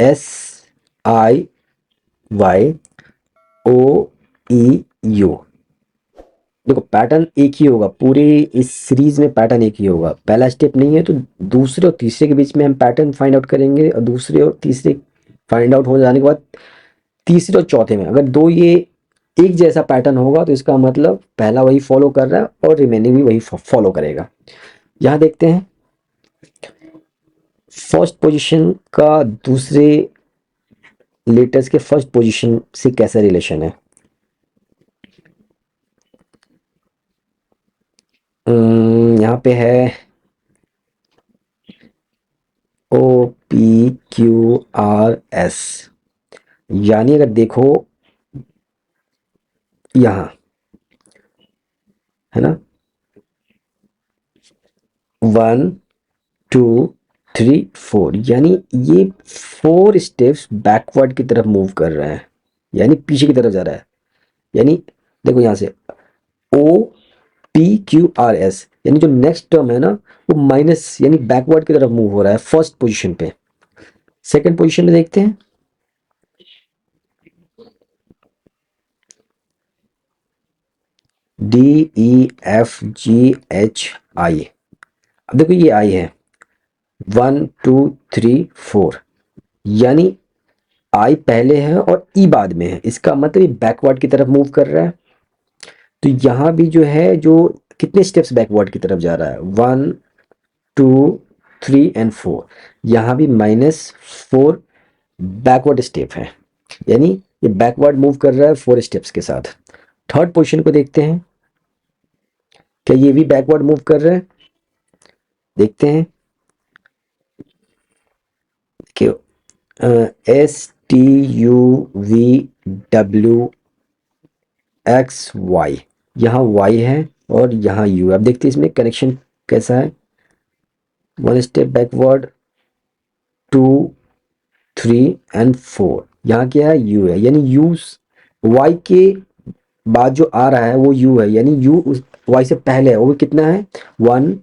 SIYOEU, देखो पैटर्न एक ही होगा, पूरे इस सीरीज में पैटर्न एक ही होगा। पहला स्टेप नहीं है तो दूसरे और तीसरे के बीच में हम पैटर्न फाइंड आउट करेंगे, और दूसरे और तीसरे फाइंड आउट हो जाने के बाद तीसरे और चौथे में अगर दो ये एक जैसा पैटर्न होगा तो इसका मतलब पहला वही फॉलो कर रहा है और रिमेनिंग भी वही फॉलो करेगा। यहाँ देखते हैं फर्स्ट पोजीशन का दूसरे लेटर्स के फर्स्ट पोजीशन से कैसा रिलेशन है। यहाँ पे है OPQRS, यानी अगर देखो यहाँ है ना 1 2 3 4, यानी ये 4 स्टेप्स बैकवर्ड की तरफ मूव कर रहे हैं, यानी पीछे की तरफ जा रहा है। यानी देखो यहाँ से OPQRS, यानी जो नेक्स्ट टर्म है ना वो माइनस यानी बैकवर्ड की तरफ मूव हो रहा है फर्स्ट पोजीशन पे। सेकंड पोजीशन में देखते हैं DEFGHI, अब देखो ये आई है 1 2 3 4, यानी आई पहले है और ई बाद में है, इसका मतलब ये बैकवर्ड की तरफ मूव कर रहा है। तो यहाँ भी जो है जो कितने स्टेप्स बैकवर्ड की तरफ जा रहा है 1 2 3 एंड 4, यहाँ भी -4 बैकवर्ड स्टेप है, यानी ये बैकवर्ड मूव कर रहा है 4 स्टेप्स के साथ। थर्ड पोजीशन को देखते हैं, क्या ये भी बैकवर्ड मूव कर रहा है, देखते हैं कि STUVWXY, यहाँ Y है और यहाँ U। अब देखते हैं इसमें कनेक्शन कैसा है, 1 स्टेप बैकवर्ड 2 3 एंड 4, यहाँ क्या है U है, यानी U Y के बाद जो आ रहा है वो u है, यानी u उस y से पहले है, वो कितना है 1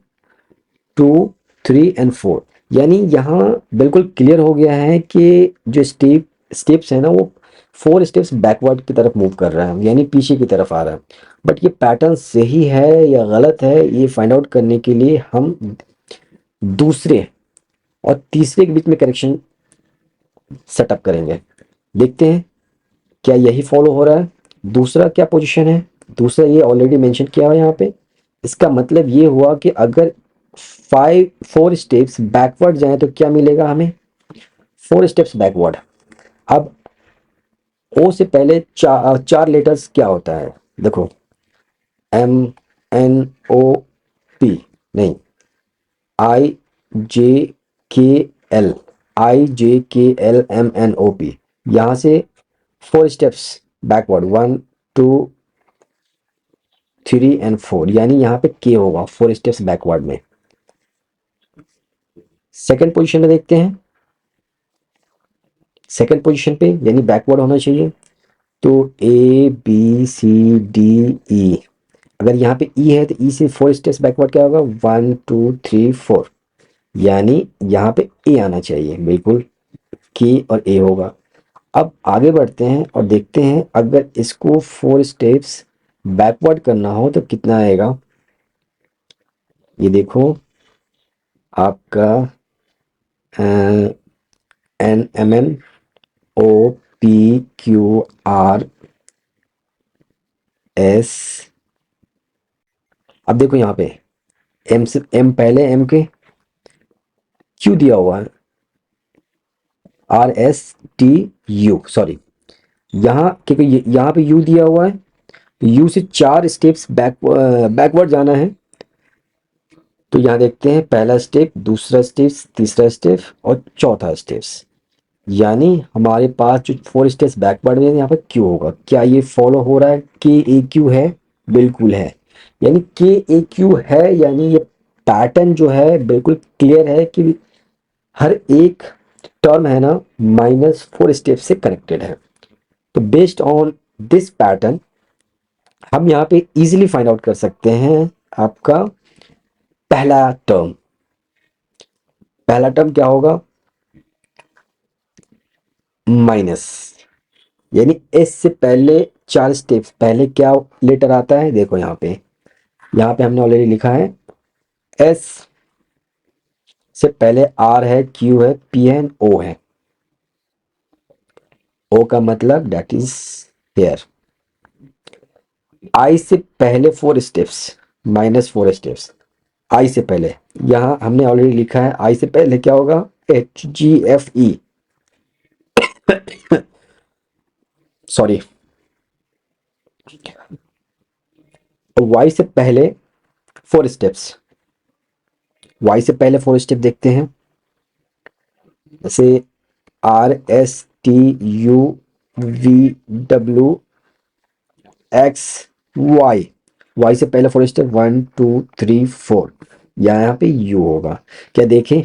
2 3 एंड 4। यानी यहाँ बिल्कुल क्लियर हो गया है कि जो स्टेप्स है ना वो 4 स्टेप्स बैकवर्ड की तरफ मूव कर रहा है, यानी पीछे की तरफ आ रहा है। बट ये पैटर्न सही है या गलत है, ये फाइंड आउट करने के लिए हम दूसरे और तीसरे के बीच में कनेक्शन सेटअप करेंगे। देखते हैं क्या यही फॉलो हो रहा है। दूसरा क्या पोजीशन है, दूसरा ये ऑलरेडी मेंशन किया हुआ है यहाँ पे। इसका मतलब ये हुआ कि अगर 4 स्टेप्स बैकवर्ड जाएं तो क्या मिलेगा हमें, 4 स्टेप्स बैकवर्ड। अब ओ से पहले चार लेटर्स क्या होता है, देखो एम एन ओ पी, नहीं आई जे के एल, IJKLMNOP। यहाँ से 4 स्टेप्स बैकवर्ड 1 2 3 एंड 4, यानी यहाँ पे के होगा 4 स्टेप्स बैकवर्ड में। सेकंड पोजीशन में देखते हैं, सेकंड पोजीशन पे यानी बैकवर्ड होना चाहिए तो ABCDE। अगर यहाँ पे ई है तो ई से 4 स्टेप्स बैकवर्ड क्या होगा 1 2 3 4, यानी यहाँ पे ए आना चाहिए, बिल्कुल के और ए होगा। अब आगे बढ़ते हैं और देखते हैं अगर इसको 4 स्टेप्स बैकवर्ड करना हो तो कितना आएगा। ये देखो आपका NMNOPQRS। अब देखो यहाँ पे एम से एम पहले एम के क्यू दिया हुआ है RSTU, सॉरी यहाँ क्योंकि यहाँ पे यू दिया हुआ है, यू से 4 स्टेप्स बैकवर्ड जाना है। तो यहाँ देखते हैं पहला स्टेप, दूसरा स्टेप, तीसरा स्टेप और चौथा स्टेप्स, यानी हमारे पास जो 4 स्टेप्स बैकवर्ड में यहाँ पर क्यू होगा। क्या ये फॉलो हो रहा है, KAQ है, बिल्कुल है। यानी KAQ है, यानी ये पैटर्न जो है बिल्कुल क्लियर है कि हर एक टर्म है ना -4 स्टेप से कनेक्टेड है। तो बेस्ड ऑन दिस पैटर्न हम यहाँ पे इजीली फाइंड आउट कर सकते हैं आपका पहला टर्म क्या होगा माइनस, यानी एस से पहले 4 स्टेप्स पहले क्या लेटर आता है, देखो यहाँ पे हमने ऑलरेडी लिखा है एस से पहले आर है, क्यू है, पी है, ओ है। ओ का मतलब दैट इज हेयर। आई से पहले 4 स्टेप्स -4 स्टेप्स, आई से पहले यहां हमने ऑलरेडी लिखा है आई से पहले क्या होगा HGFE, सॉरी। वाई से पहले 4 स्टेप्स, वाई से पहले 4 स्टेप देखते हैं, जैसे RSTUVWXY, वाई से पहले 4 स्टेप 1 2 3 4, यहाँ पे यू होगा। क्या देखें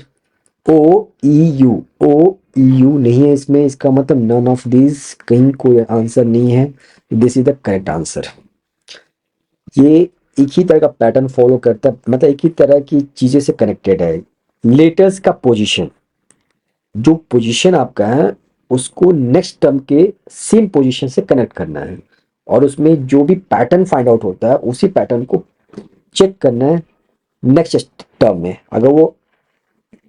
OEU नहीं है इसमें, इसका मतलब नन ऑफ दिस, कहीं कोई आंसर नहीं है, this is the correct answer. ये एक ही तरह का पैटर्न फॉलो करता है, मतलब एक ही तरह की चीजें से कनेक्टेड है। लेटर्स का पोजीशन, जो पोजीशन आपका है उसको नेक्स्ट टर्म के सेम पोजीशन से कनेक्ट करना है, और उसमें जो भी पैटर्न फाइंड आउट होता है उसी पैटर्न को चेक करना है नेक्स्ट टर्म में। अगर वो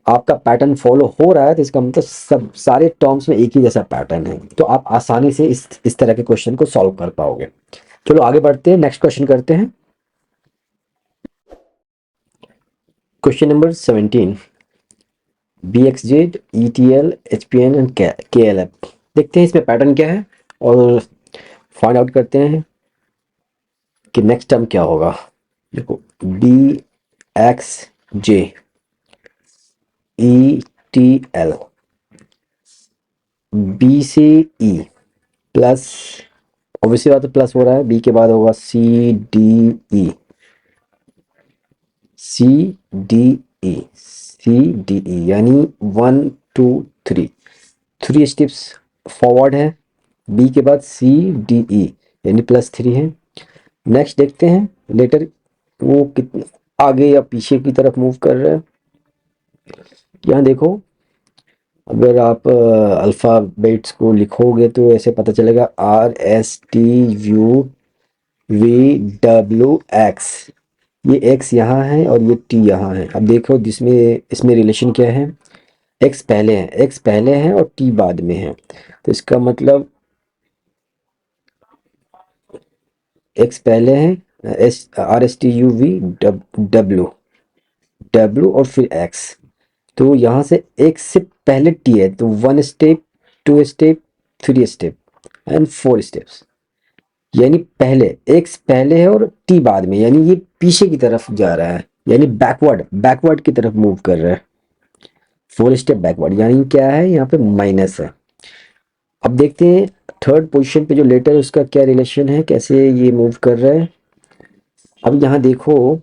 आपका पैटर्न फॉलो हो रहा है तो इसका मतलब सब सारे टर्म्स में एक ही जैसा पैटर्न है, तो आप आसानी से इस तरह के क्वेश्चन को सॉल्व कर पाओगे। चलो आगे बढ़ते हैं, नेक्स्ट क्वेश्चन करते हैं। Question number 17, BXZ, ETL, HPN and KLF। देखते हैं इसमें पैटर्न क्या है और फाइंड आउट करते हैं कि नेक्स्ट टर्म क्या होगा। देखो BXJ, ETL, B से E प्लस, ऑब्वियसली बात है प्लस हो रहा है, B के बाद होगा CDE, यानी 1 2 3 स्टेप्स फॉरवर्ड है, B के बाद CDE यानी +3 है, नेक्स्ट देखते हैं लेटर वो कितने आगे या पीछे की तरफ मूव कर रहा है। यहाँ देखो, अगर आप अल्फ़ाबेट्स को लिखोगे तो ऐसे पता चलेगा RSTUVWX। ये एक्स यहाँ है और ये टी यहाँ है। अब देखो जिसमें इसमें रिलेशन क्या है, एक्स पहले है और टी बाद में है, तो इसका मतलब एक्स पहले है, RSTUVW और फिर एक्स। तो यहाँ से एक्स से पहले टी है, तो 1 step, 2 step, 3 step and 4 steps. यानी पहले एक्स पहले है और टी बाद में, यानी ये पीछे की तरफ जा रहा है, यानी बैकवर्ड की तरफ मूव कर रहा है, 4 स्टेप बैकवर्ड। यानी क्या है, यहाँ पे माइनस है। अब देखते हैं थर्ड पोजीशन पे जो लेटर है उसका क्या रिलेशन है, कैसे ये मूव कर रहा है। अब यहाँ देखो,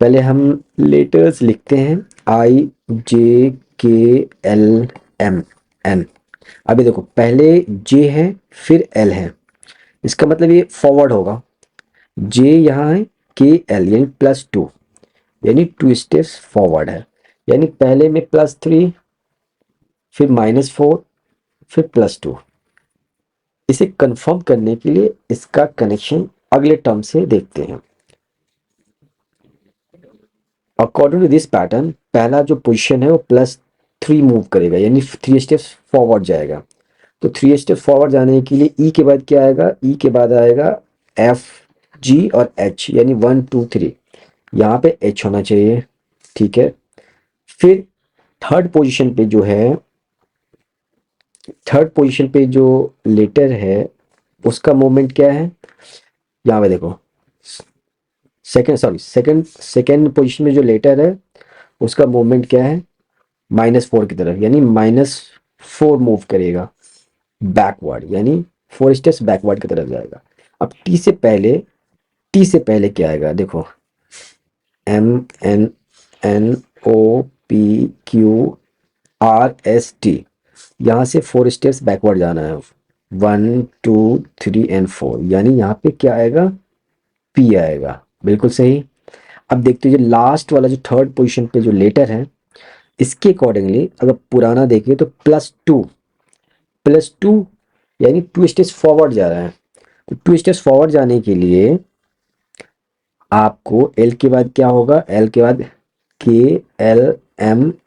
पहले हम लेटर्स लिखते हैं IJKLMN। अभी देखो पहले जे है फिर एल है, इसका मतलब ये फॉरवर्ड होगा। जे यहाँ है, के एल यानी +2, यानी 2 स्टेप्स फॉरवर्ड है। यानी पहले में +3, फिर -4, फिर +2। इसे कंफर्म करने के लिए इसका कनेक्शन अगले टर्म से देखते हैं। अकॉर्डिंग टू दिस पैटर्न, पहला जो पोजीशन है वो +3 मूव करेगा, यानी 3 स्टेप्स फॉरवर्ड जाएगा। तो 3 स्टेप फॉरवर्ड जाने के लिए ई के बाद क्या आएगा, ई के बाद आएगा एफ, जी और एच, यानी 1 2 3। यहाँ पे एच होना चाहिए, ठीक है। फिर थर्ड पोजीशन पे जो लेटर है उसका मूवमेंट क्या है, यहाँ पे देखो सेकंड पोजीशन में जो लेटर है उसका मूवमेंट क्या है, -4 की तरफ, यानी -4 मूव करेगा बैकवर्ड, यानी 4 स्टेप्स बैकवर्ड की तरफ जाएगा। अब टी से पहले क्या आएगा, देखो MNNOPQRST, यहाँ से 4 स्टेप्स बैकवर्ड जाना है, 1 2 3 एंड 4, यानी यहाँ पे क्या आएगा, पी आएगा। बिल्कुल सही। अब देखते हैं जो लास्ट वाला जो थर्ड पोजीशन पे जो लेटर है, इसके अकॉर्डिंगली अगर पुराना देखिए तो +2 यानी 2 स्टेप्स फॉरवर्ड जा रहा है। तो 2 स्टेप्स फॉरवर्ड जाने के लिए आपको एल के बाद क्या होगा, एल के बाद KLMNO,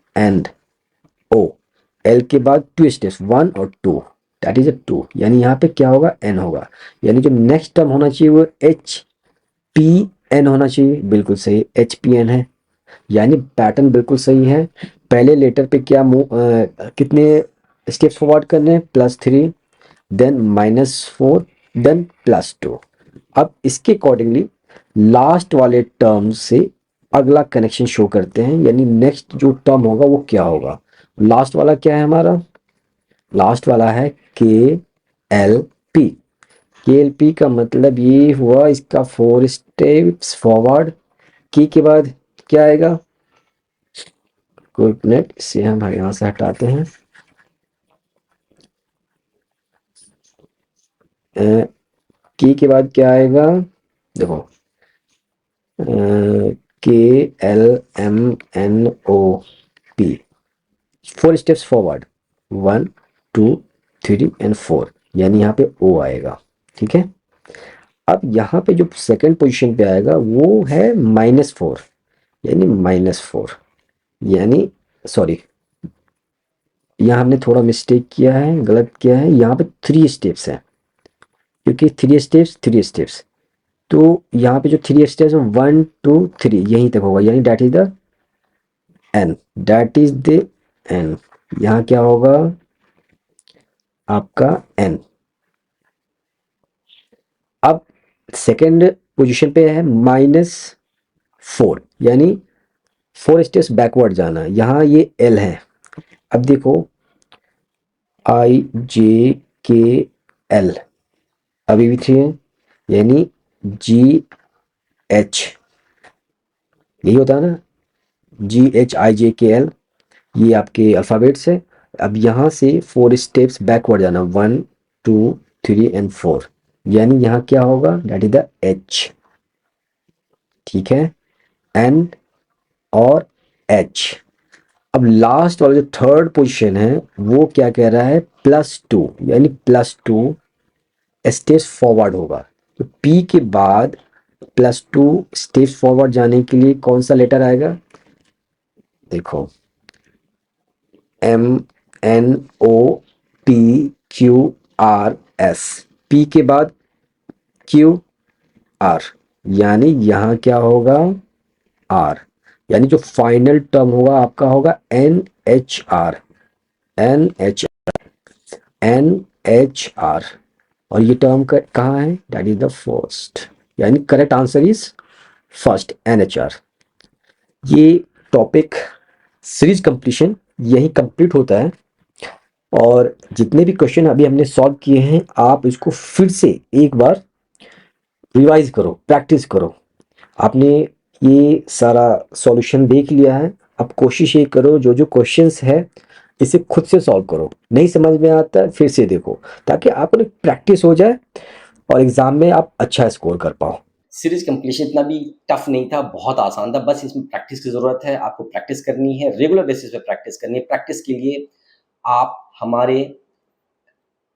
एल के बाद 2 स्टेप्स 1 और 2, दैट इज 2, यानी यहाँ पे क्या होगा, एन होगा। यानी जो नेक्स्ट टर्म होना चाहिए वो HPN होना चाहिए। बिल्कुल सही, HPN है, यानी पैटर्न बिल्कुल सही है। पहले लेटर पे क्या कितने स्टेप्स फॉरवर्ड करने हैं, +3, देन -4, देन +2। अब इसके अकॉर्डिंगली लास्ट वाले टर्म से अगला कनेक्शन शो करते हैं, यानी नेक्स्ट जो टर्म होगा वो क्या होगा। लास्ट वाला क्या है हमारा, लास्ट वाला है KLP। KLP का मतलब ये हुआ इसका 4 स्टेप्स फॉरवर्ड। की के बाद क्या आएगा, कोई मिनट, इसे हम यहाँ से हटाते हैं। की के बाद क्या आएगा, देखो KLMNOP, 4 स्टेप्स फॉरवर्ड, 1 2 3 एंड 4, यानी यहाँ पे O आएगा, ठीक है। अब यहाँ पे जो सेकंड पोजीशन पे आएगा वो है -4, यानी -4, यानी सॉरी, यहाँ हमने थोड़ा मिस्टेक किया है, गलत किया है। यहाँ पे 3 स्टेप्स है, क्योंकि 3 स्टेप्स, तो यहाँ पे जो 3 स्टेप्स 1 2 3 यहीं तक होगा, यानी दैट इज द एन। यहाँ क्या होगा आपका एन। अब सेकंड पोजीशन पे है -4, यानी 4 स्टेप्स बैकवर्ड जाना, यहाँ ये एल है। अब देखो IJKL अभी भी 3 है, यानी GH, यही होता है ना, GHIJKL, ये आपके अल्फ़ाबेट्स है। अब यहाँ से 4 स्टेप्स बैकवर्ड जाना, 1 2 3 एंड 4, यानी यहाँ क्या होगा, दैट इज द एच। ठीक है, एन और एच। अब लास्ट वाला जो थर्ड पोजीशन है वो क्या कह रहा है, +2, यानी +2 स्टेप्स फॉरवर्ड होगा। तो पी के बाद +2 स्टेप्स फॉरवर्ड जाने के लिए कौन सा लेटर आएगा, देखो, MNOPQRS। पी के बाद QR, यानी यहाँ क्या होगा, R, यानी जो फाइनल टर्म होगा आपका होगा NHR। NHR, और ये टर्म कहाँ है, दैट इज द फर्स्ट, यानी correct answer is first, NHR। ये टॉपिक सीरीज कंप्लीशन यही कंप्लीट होता है। और जितने भी क्वेश्चन अभी हमने सॉल्व किए हैं, आप इसको फिर से एक बार रिवाइज करो, प्रैक्टिस करो। आपने ये सारा सॉल्यूशन देख लिया है, अब कोशिश ये करो जो जो क्वेश्चंस है इसे खुद से सॉल्व करो। नहीं समझ में आता है फिर से देखो, ताकि आपको प्रैक्टिस हो जाए और एग्जाम में आप अच्छा स्कोर कर पाओ। सीरीज कंप्लीशन इतना भी टफ नहीं था, बहुत आसान था। बस इसमें प्रैक्टिस की ज़रूरत है। आपको प्रैक्टिस करनी है, रेगुलर बेसिस पे प्रैक्टिस करनी है। प्रैक्टिस के लिए आप हमारे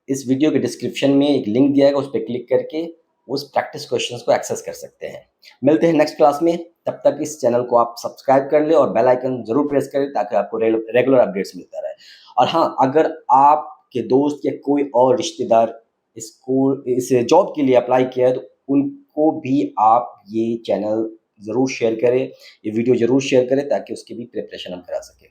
इस वीडियो के डिस्क्रिप्शन में एक लिंक दिया है, उस पर क्लिक करके उस प्रैक्टिस क्वेश्चंस को एक्सेस कर सकते हैं। मिलते हैं नेक्स्ट क्लास में, तब तक इस चैनल को आप सब्सक्राइब कर लें और बेल आइकन ज़रूर प्रेस करें ताकि आपको रेगुलर अपडेट्स मिलता रहे। और हाँ, अगर आपके दोस्त या कोई और रिश्तेदार इस जॉब के लिए अप्लाई किया है तो उनको भी आप ये चैनल ज़रूर शेयर करें, ये वीडियो ज़रूर शेयर करें ताकि उसकी भी प्रिपरेशन हम करा सकें।